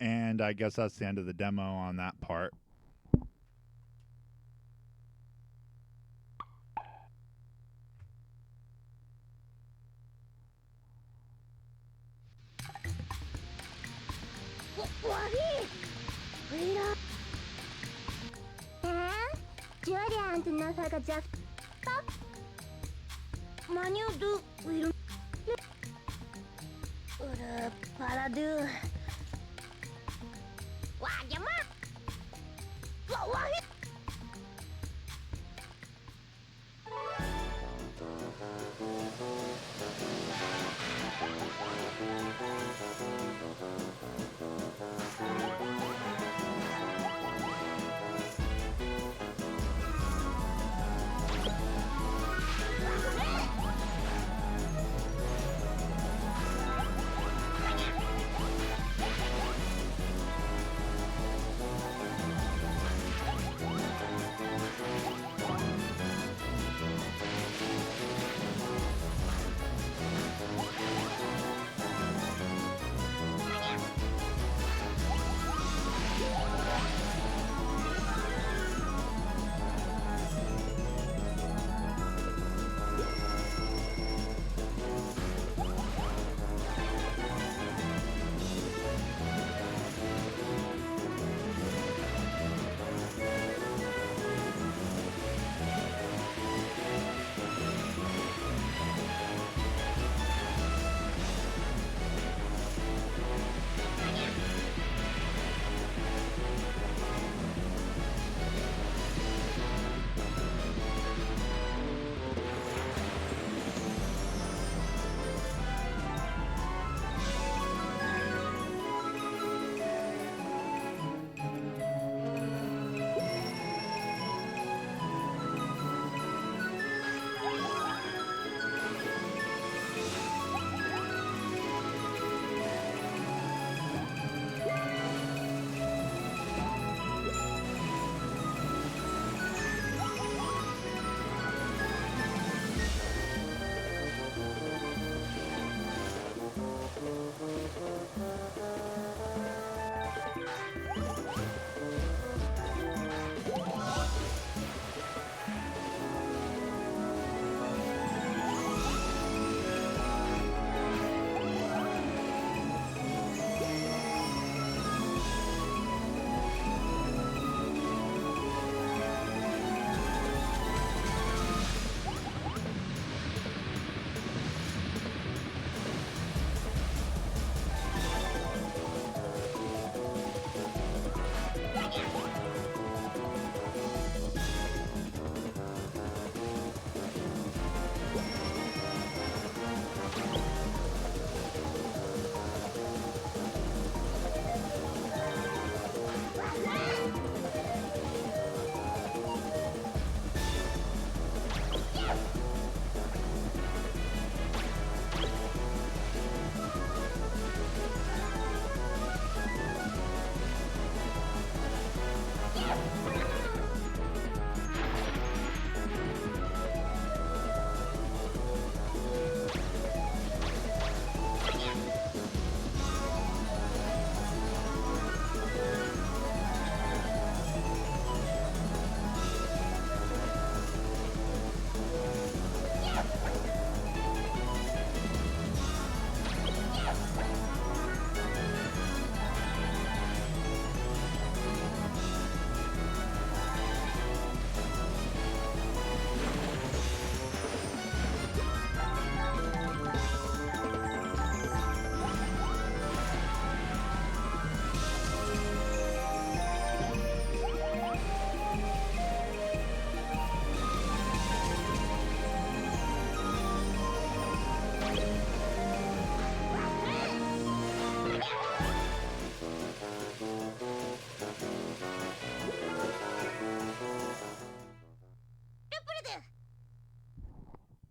Speaker 2: And I guess that's the end of the demo on that part.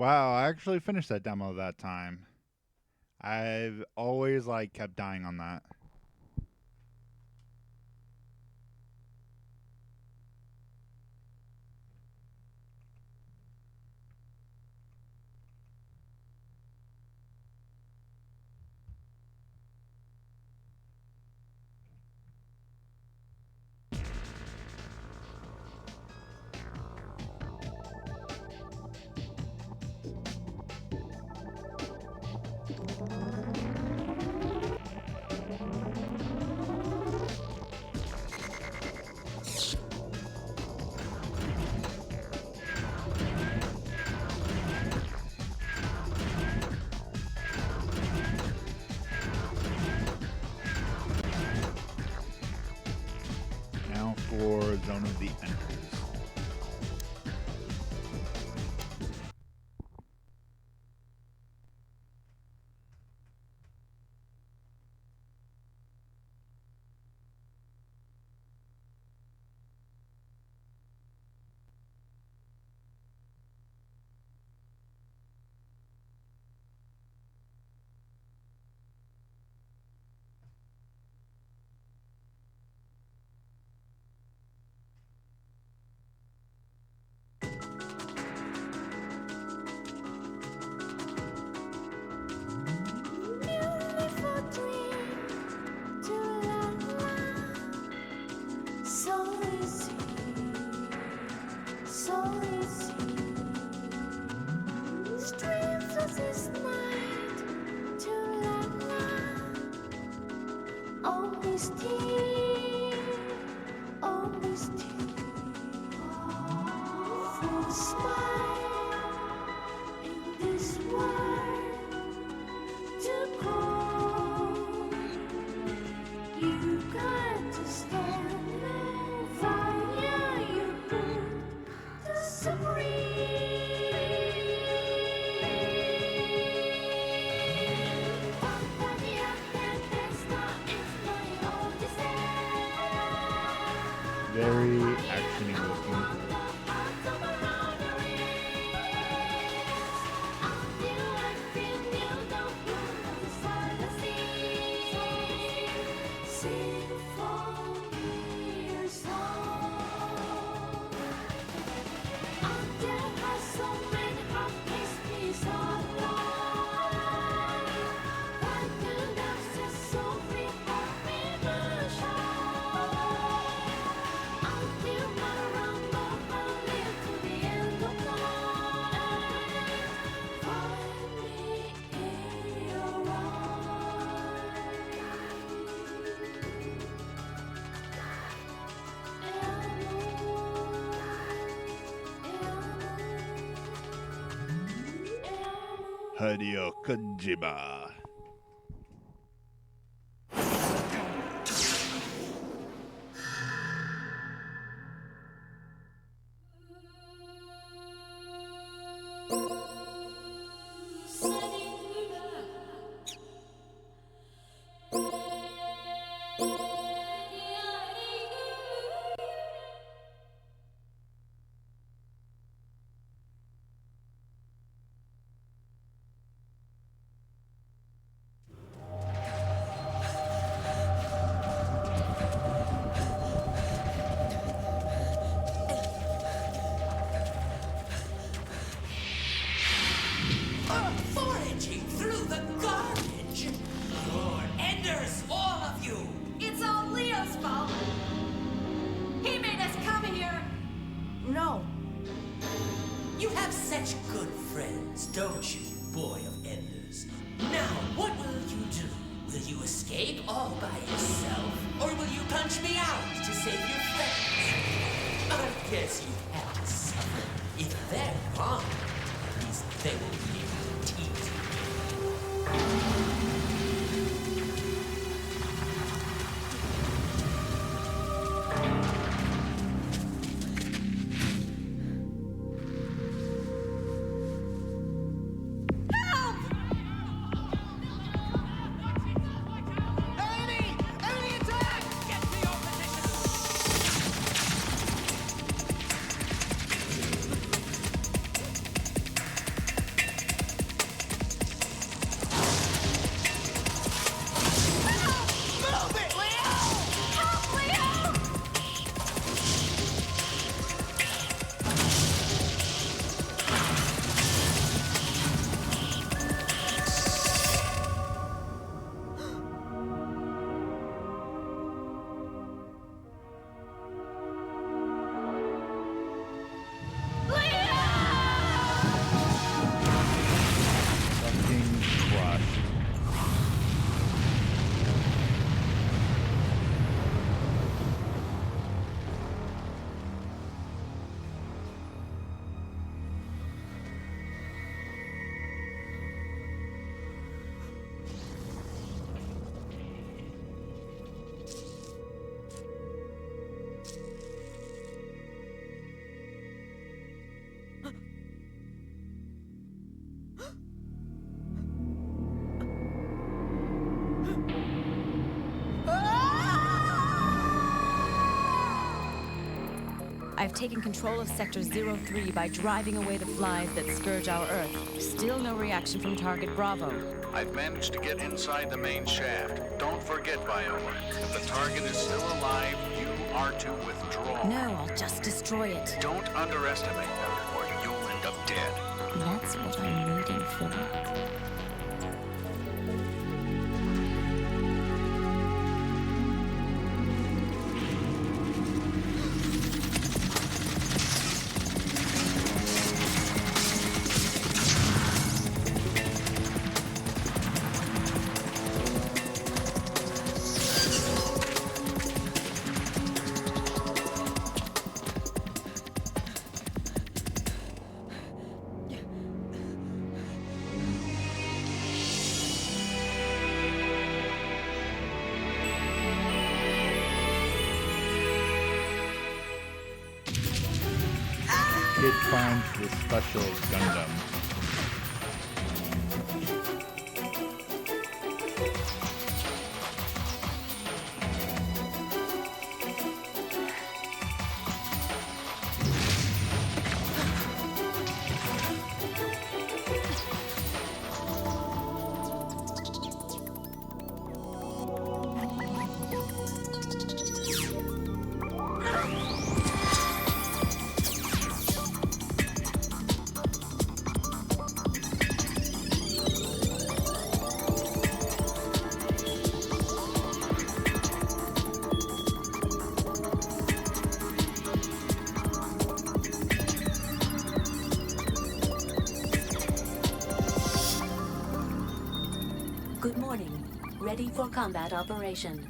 Speaker 2: Wow, I actually finished that demo that time. I've always like kept dying on that. Now for Zone of the Enders. Very actiony looking. Hideo Kojima.
Speaker 1: Foraging through the garbage. You're enders, all of you.
Speaker 19: It's all Leo's fault. He made us come here.
Speaker 1: No. You have such good friends, don't you, boy of enders? Now, what will you do? Will you escape all by yourself? Or will you punch me out to save your friends? I guess you have to suffer. If they're gone, at least they will be able to tease you.
Speaker 7: I've taken control of Sector 03 by driving away the flies that scourge our Earth. Still no reaction from Target Bravo.
Speaker 22: I've managed to get inside the main shaft. Don't forget, Viola. If the target is still alive, you are to withdraw.
Speaker 7: No, I'll just destroy it.
Speaker 22: Don't underestimate them, or you'll end up dead.
Speaker 7: That's what I'm waiting for.
Speaker 2: Kid finds the special Gundam.
Speaker 23: Good morning. Ready for combat operation.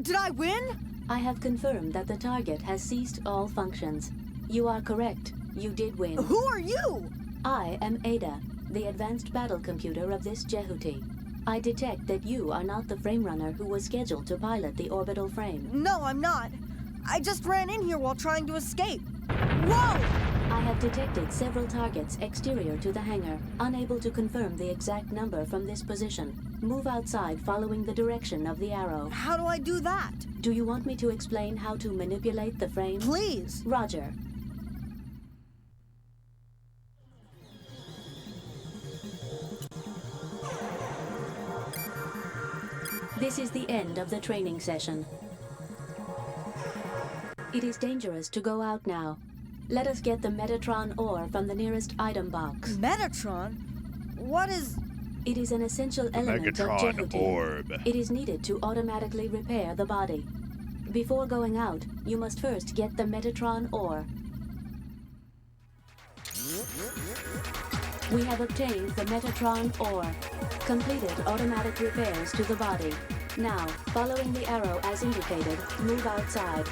Speaker 24: Did I win?
Speaker 23: I have confirmed that the target has ceased all functions. You are correct. You did win.
Speaker 24: Who are you?
Speaker 23: I am Ada, the advanced battle computer of this Jehuti. I detect that you are not the frame runner who was scheduled to pilot the orbital frame.
Speaker 24: No, I'm not. I just ran in here while trying to escape. Whoa!
Speaker 23: I have detected several targets exterior to the hangar, unable to confirm the exact number from this position. Move outside following the direction of the arrow.
Speaker 24: How do I do that?
Speaker 23: Do you want me to explain how to manipulate the frame?
Speaker 24: Please.
Speaker 23: Roger. This is the end of the training session. It is dangerous to go out now. Let us get the Metatron ore from the nearest item box.
Speaker 24: Metatron? What is...
Speaker 23: It is an essential element of
Speaker 2: Megatron
Speaker 23: Jehuti.
Speaker 2: orb.
Speaker 23: It is needed to automatically repair the body. Before going out, you must first get the Metatron ore. We have obtained the Metatron ore. Completed automatic repairs to the body. Now, following the arrow as indicated, move outside.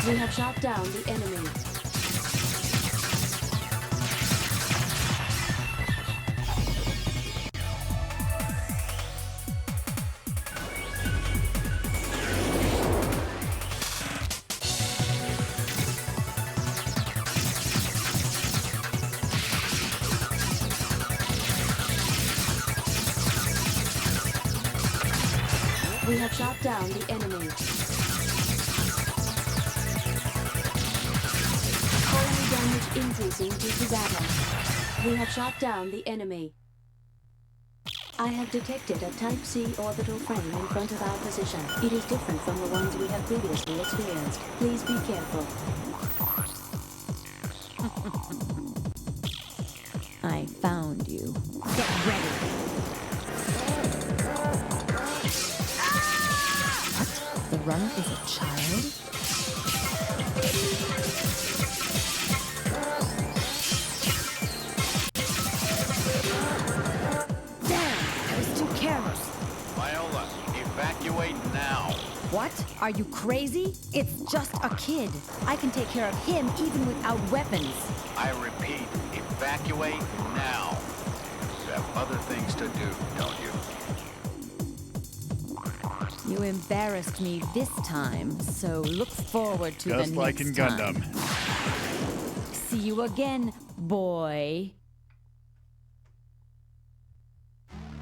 Speaker 23: We have shot down the enemy. We have shot down the enemy. Damage increasing due to battle. We have shot down the enemy. I have detected a Type C orbital frame in front of our position. It is different from the ones we have previously experienced. Please be careful.
Speaker 7: I found you. Get ready. What? The runner is a child?
Speaker 22: Viola, evacuate now.
Speaker 24: What? Are you crazy? It's just a kid. I can take care of him even without weapons.
Speaker 22: I repeat, evacuate now. You have other things to do, don't you?
Speaker 7: You embarrassed me this time, so look forward to
Speaker 2: Just
Speaker 7: the
Speaker 2: like
Speaker 7: next
Speaker 2: in
Speaker 7: time.
Speaker 2: Gundam.
Speaker 7: See you again, boy.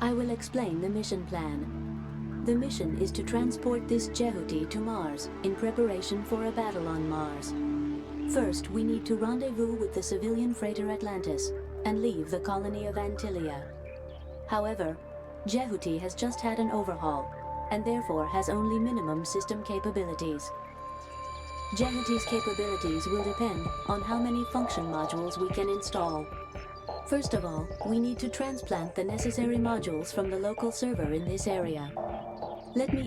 Speaker 23: I will explain the mission plan. The mission is to transport this Jehuti to Mars in preparation for a battle on Mars. First, we need to rendezvous with the civilian freighter Atlantis and leave the colony of Antilia. However, Jehuti has just had an overhaul and therefore has only minimum system capabilities. Jehuti's capabilities will depend on how many function modules we can install. First of all, we need to transplant the necessary modules from the local server in this area. Let me...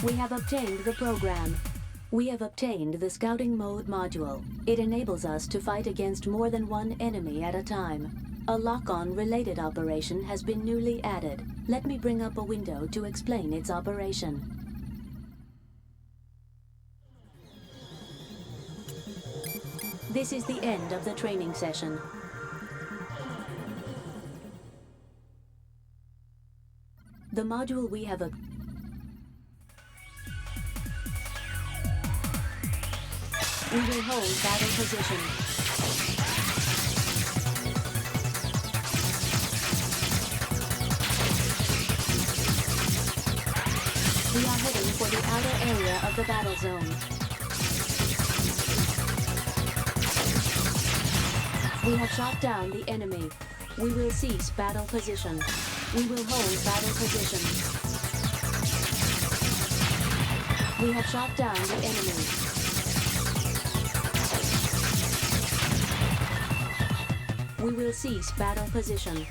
Speaker 23: We have obtained the program. We have obtained the scouting mode module. It enables us to fight against more than one enemy at a time. A lock-on related operation has been newly added. Let me bring up a window to explain its operation. This is the end of the training session. The module we have We will hold battle position. We are heading for the outer area of the battle zone. We have shot down the enemy. We will cease battle position. We will hold battle position. We have shot down the enemy. We will cease battle position.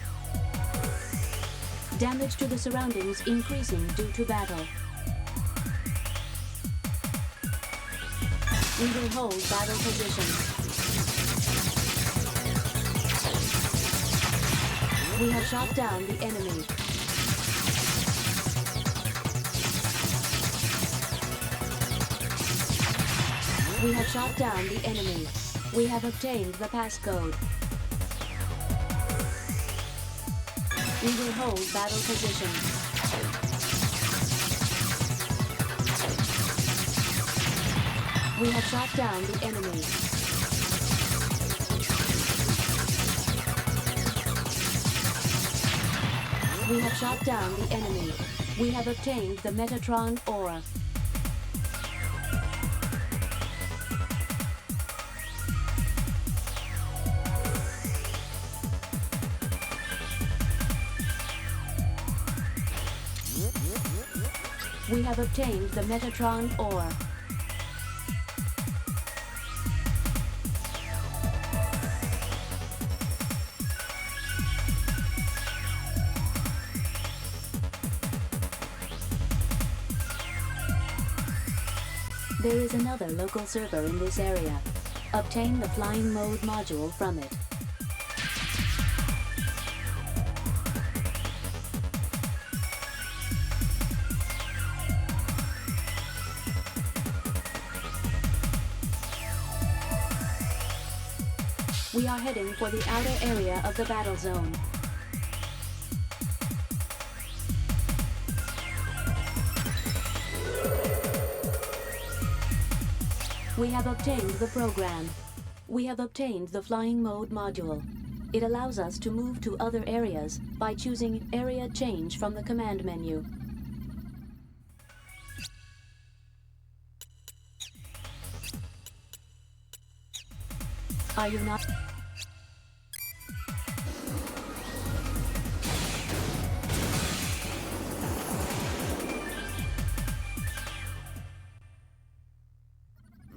Speaker 23: Damage to the surroundings increasing due to battle. We will hold battle position. We have shot down the enemy. We have shot down the enemy. We have obtained the passcode. We will hold battle position. We have shot down the enemy. We have shot down the enemy. We have obtained the Metatron Aura. We have obtained the Metatron Ore. There is another local server in this area. Obtain the flying mode module from it. We are heading for the outer area of the battle zone. We have obtained the program. We have obtained the flying mode module. It allows us to move to other areas by choosing Area Change from the command menu. Are you not?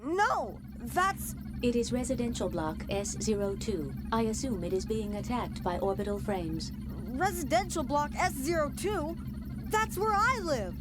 Speaker 24: No! That's...
Speaker 23: It is residential block S02. I assume it is being attacked by orbital frames.
Speaker 24: Residential block S02? That's where I live!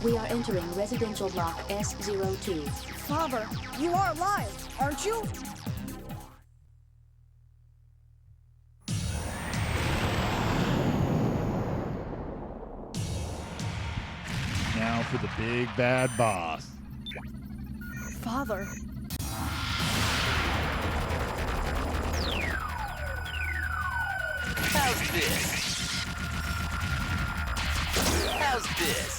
Speaker 23: We are entering residential block S02.
Speaker 24: Father, you are alive, aren't you?
Speaker 2: Now for the big bad boss.
Speaker 24: Father.
Speaker 1: How's this? How's this?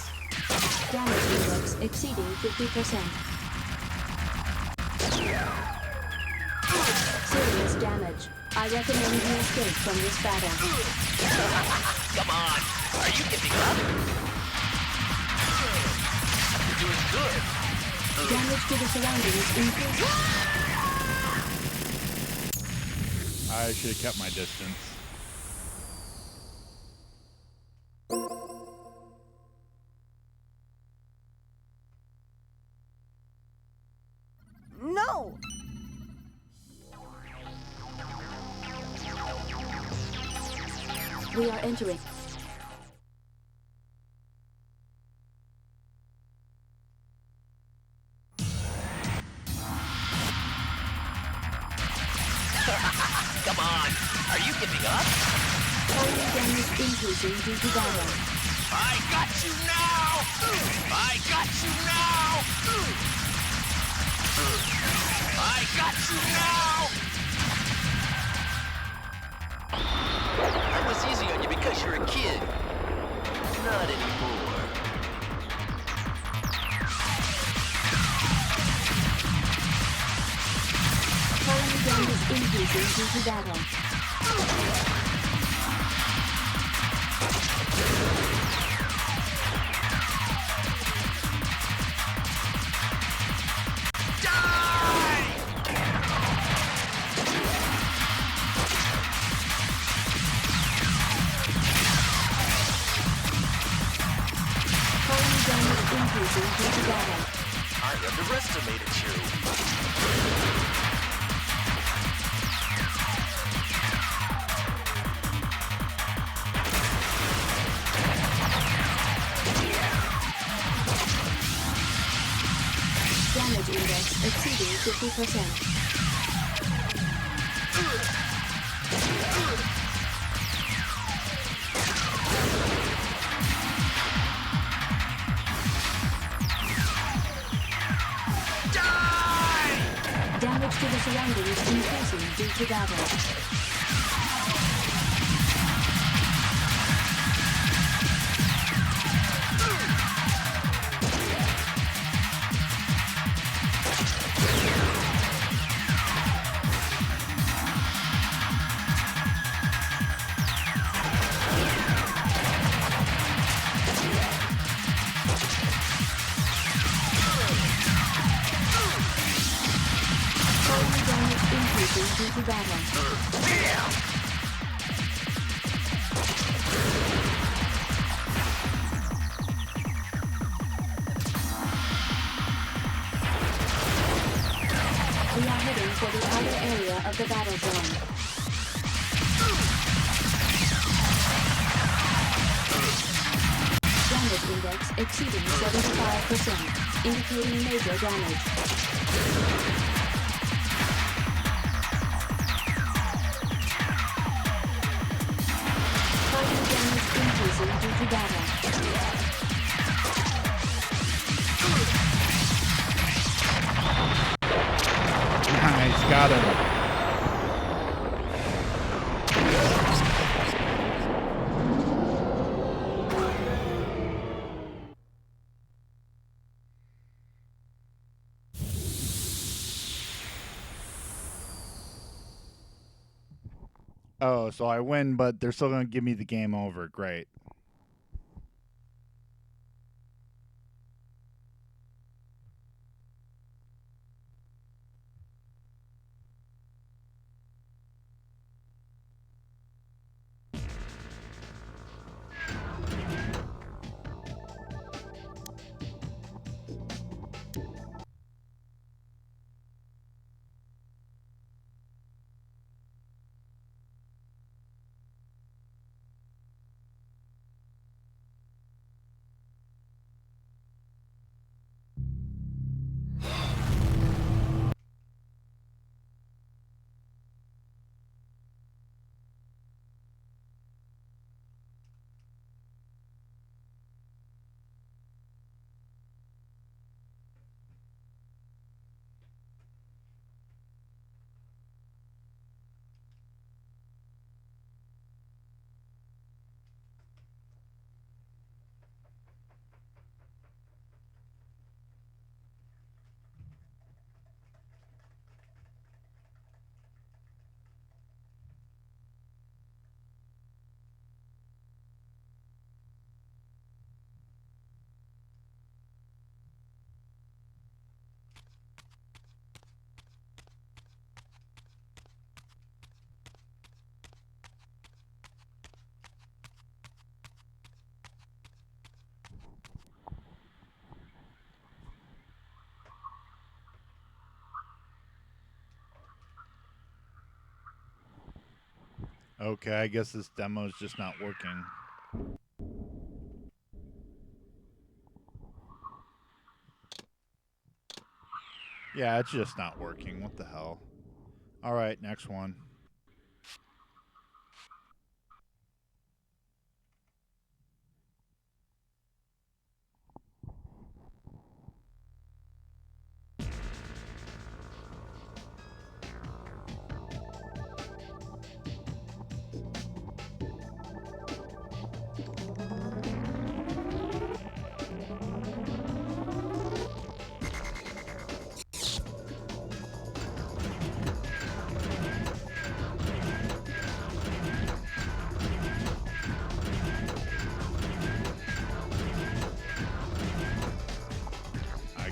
Speaker 23: Damage index exceeding 50%. Serious damage. I recommend you escape from this battle.
Speaker 1: Come on! Are you giving up? You're doing good.
Speaker 23: Damage to the surroundings increases.
Speaker 2: I should have kept my distance.
Speaker 24: No!
Speaker 23: We are entering.
Speaker 1: Come on! Are you giving up?
Speaker 23: Fire damage increasing due to battle.
Speaker 1: I got you now! I got you now! I got you now! I was easy on you because you're a kid. Not anymore.
Speaker 23: Fire damage increasing due to battle.
Speaker 1: I underestimated you.
Speaker 23: Damage index exceeding 50%. Damage to the surroundings increasing due to battle. Due to battle. We are heading for the outer area of the battle zone. Damage index exceeding 75%, indicating major damage. Increasing due to battle.
Speaker 13: Got him.
Speaker 2: Oh, so I win, but they're still going to give me the game over. Great. Okay, I guess this demo is just not working. Yeah, it's just not working. What the hell? All right, next one.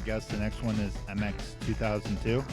Speaker 2: I guess the next one is MX 2002.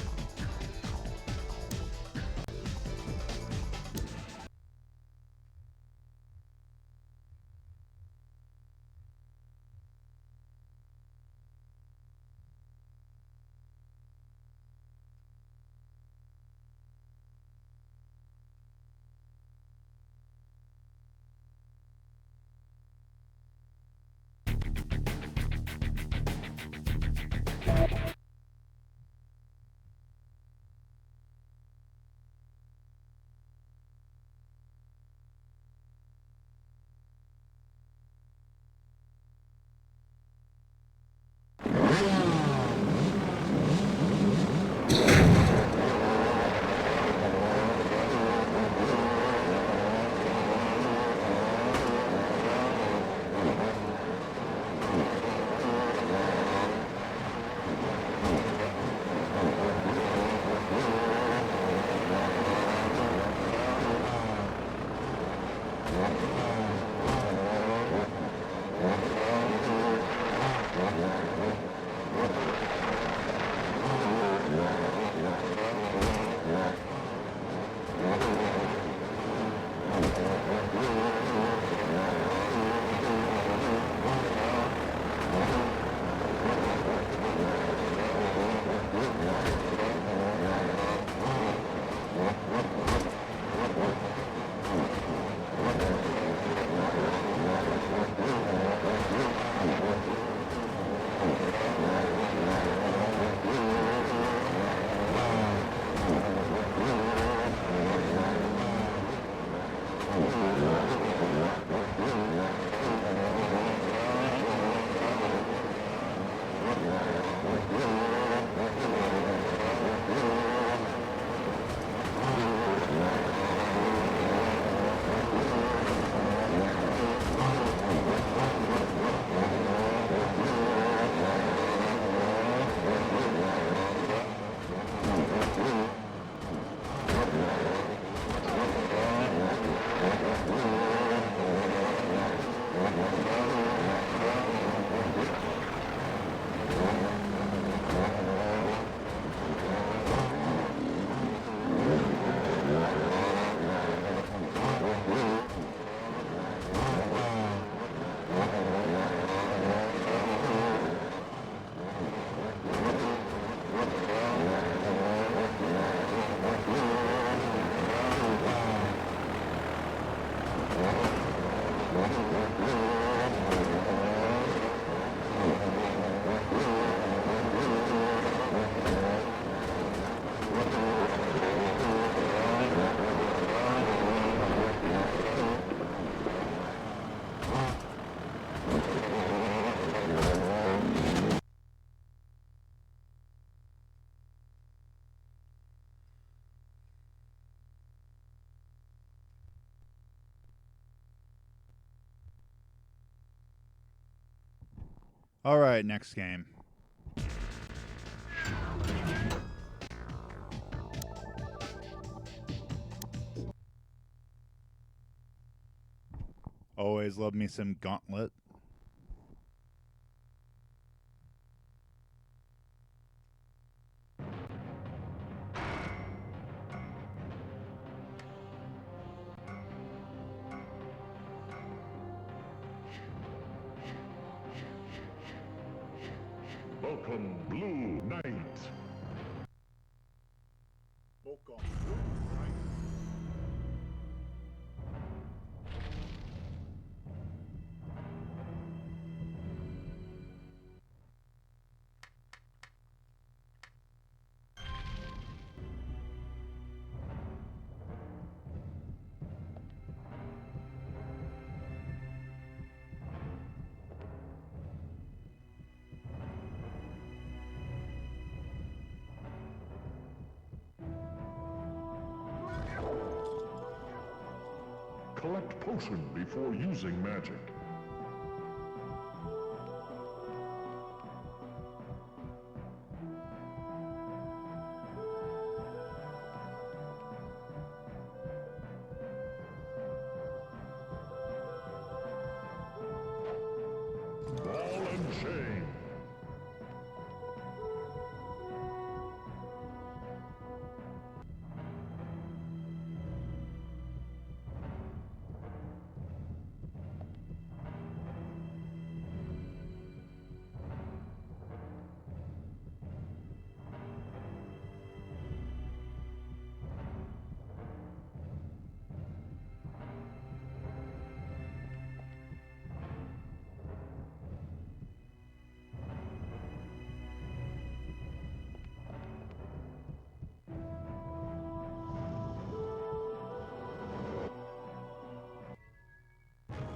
Speaker 2: All right, next game. Always love me some Gauntlet.
Speaker 11: Welcome, Blue Knight. Welcome, Blue Knight. Collect potion before using magic. Ball and chain.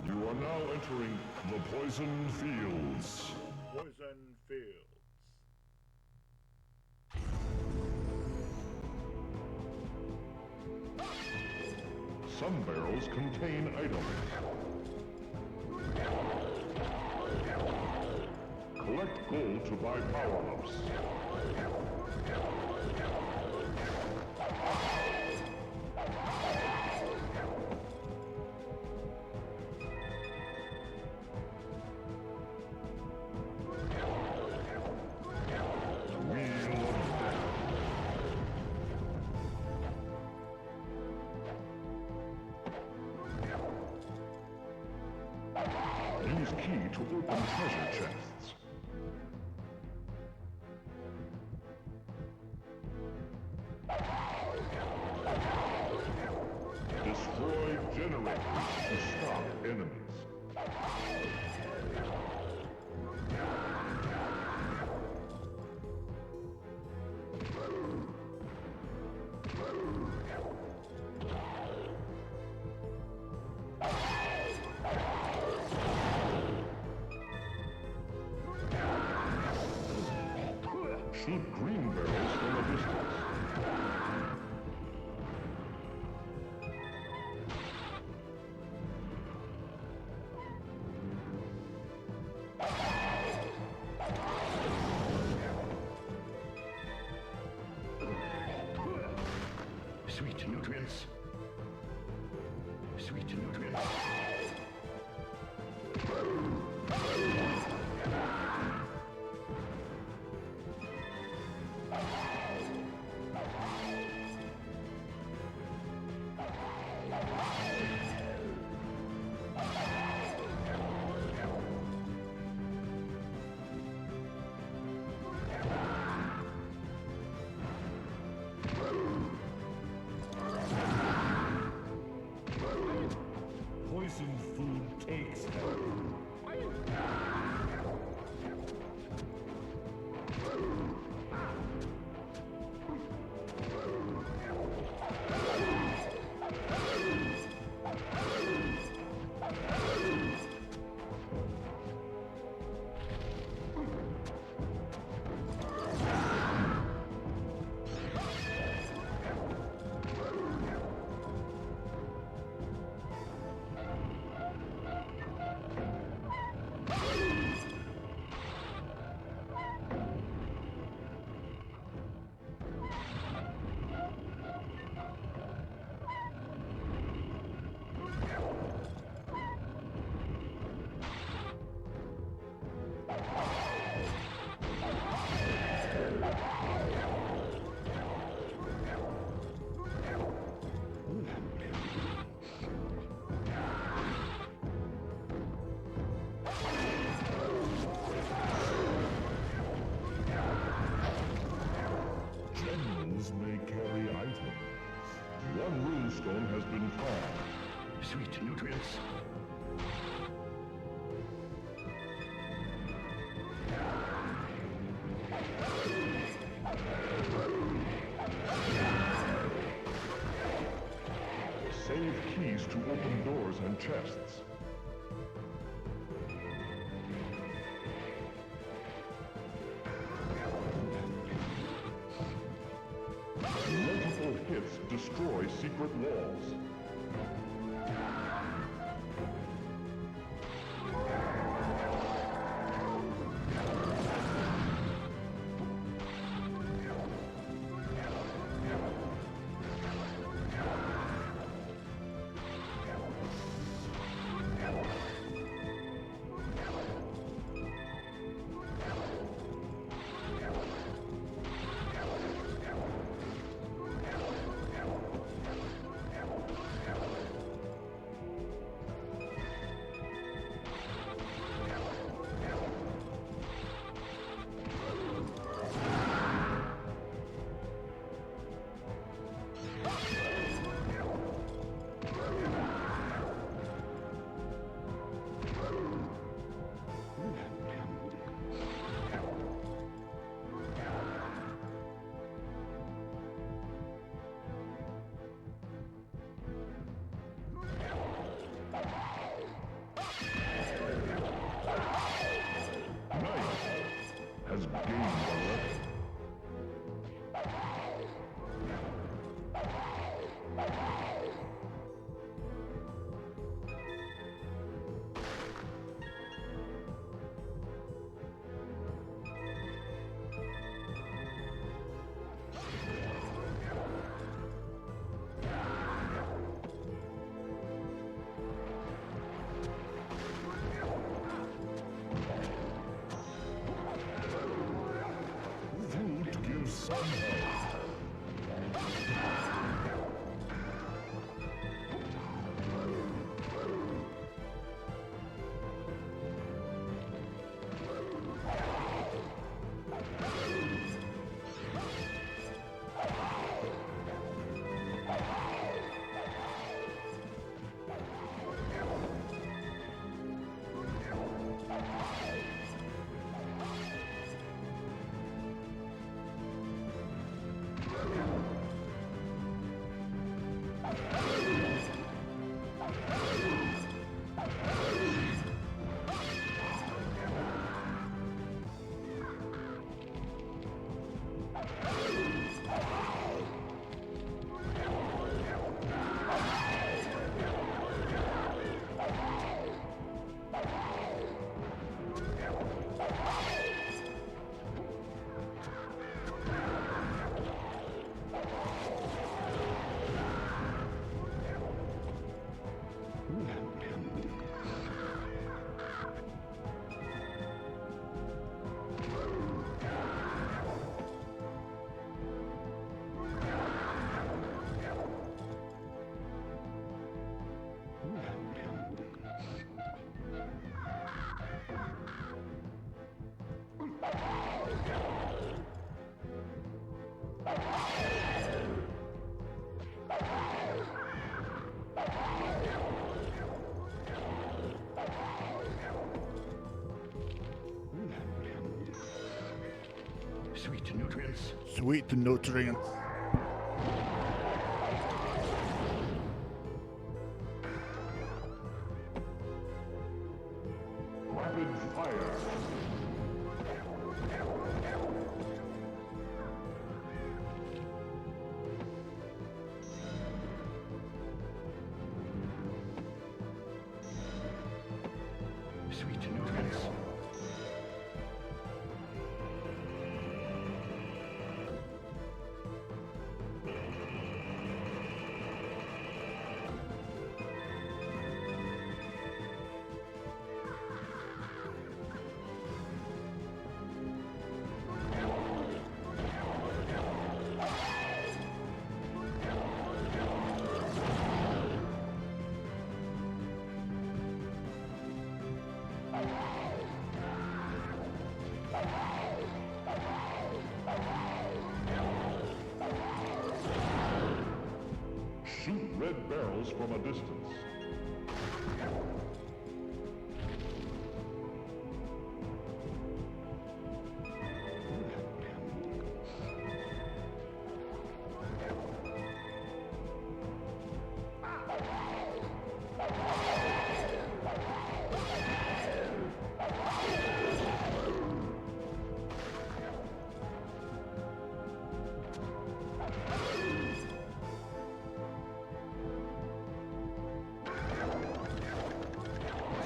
Speaker 11: You are now entering the Poison Fields. Poison Fields. Some barrels contain items. Collect gold to buy power-ups. Use key to open treasure chests. Destroy generators to stop enemies. Shoot green barrels from a distance. Sweet nutrients. Sweet nutrients. Poison food takes help. Generals may carry items. One runestone has been found. Sweet nutrients. Save keys to open doors and chests. Multiple hits destroy secret walls. Has gained a weapon. Sweet nutrients.
Speaker 2: Sweet nutrients.
Speaker 11: Rapid fire. Sweet nutrients. Shoot red barrels from a distance.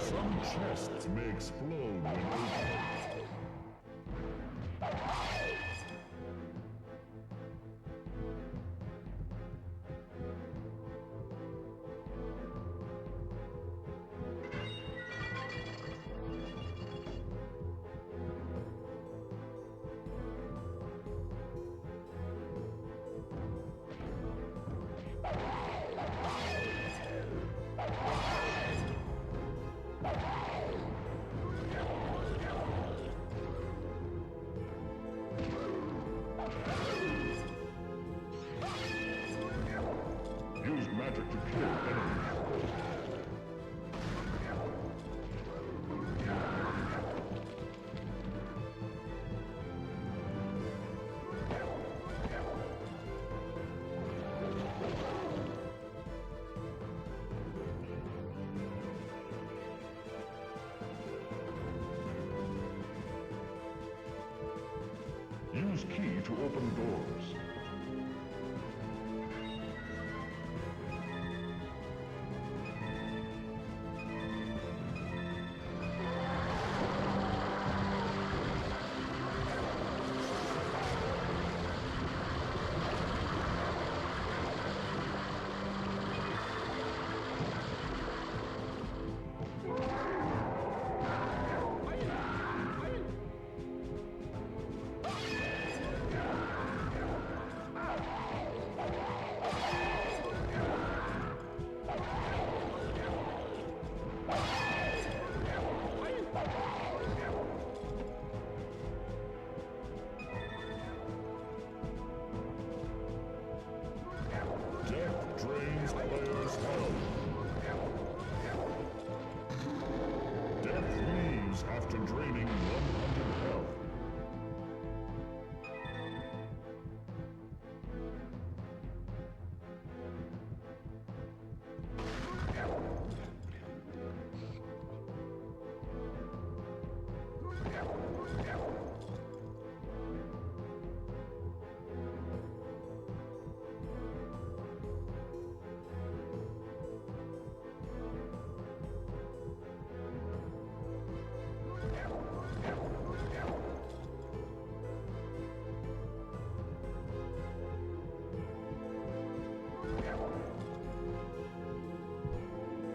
Speaker 11: Some chests may explode when opened. Use magic to kill enemies. Use key to open doors. Death drains player's health. Death leaves after draining 100 health.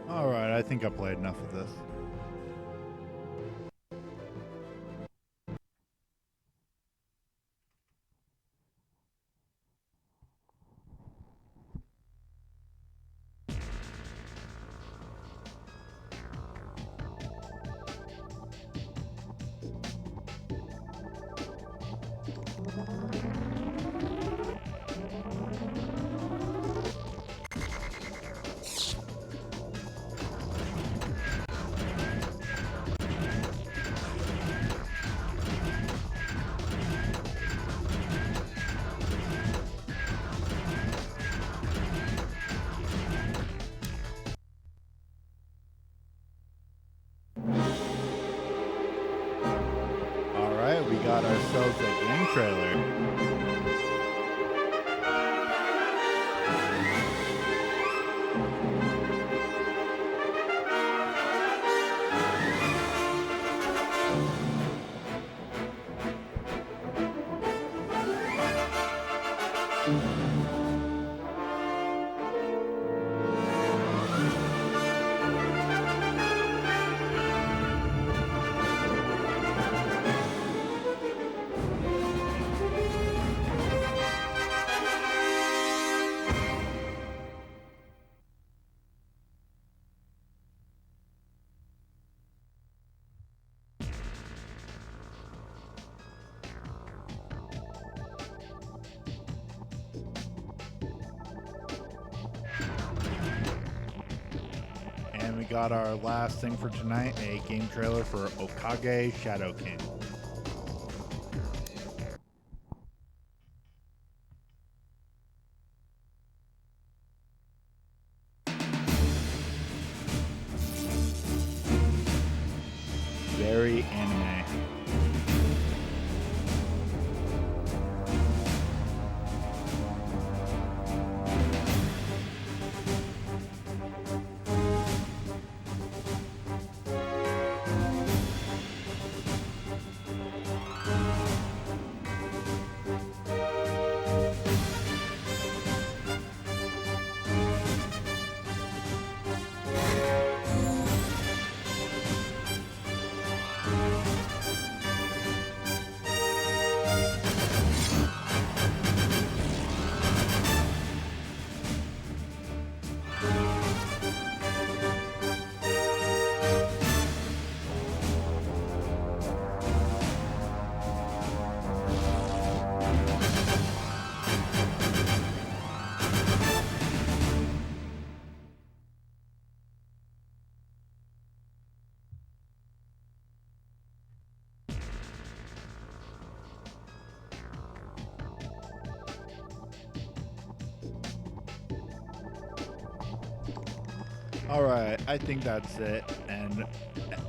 Speaker 2: Alright, I think I played enough of this. ourselves a game trailer. And we got our last thing for tonight, a game trailer for Okage Shadow King. Very anime. Alright, I think that's it, and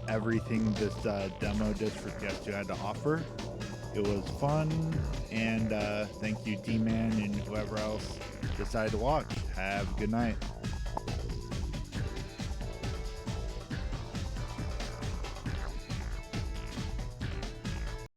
Speaker 2: everything this demo disc for PS2 had to offer. It was fun, and thank you D-Man and whoever else decided to watch. Have a good night.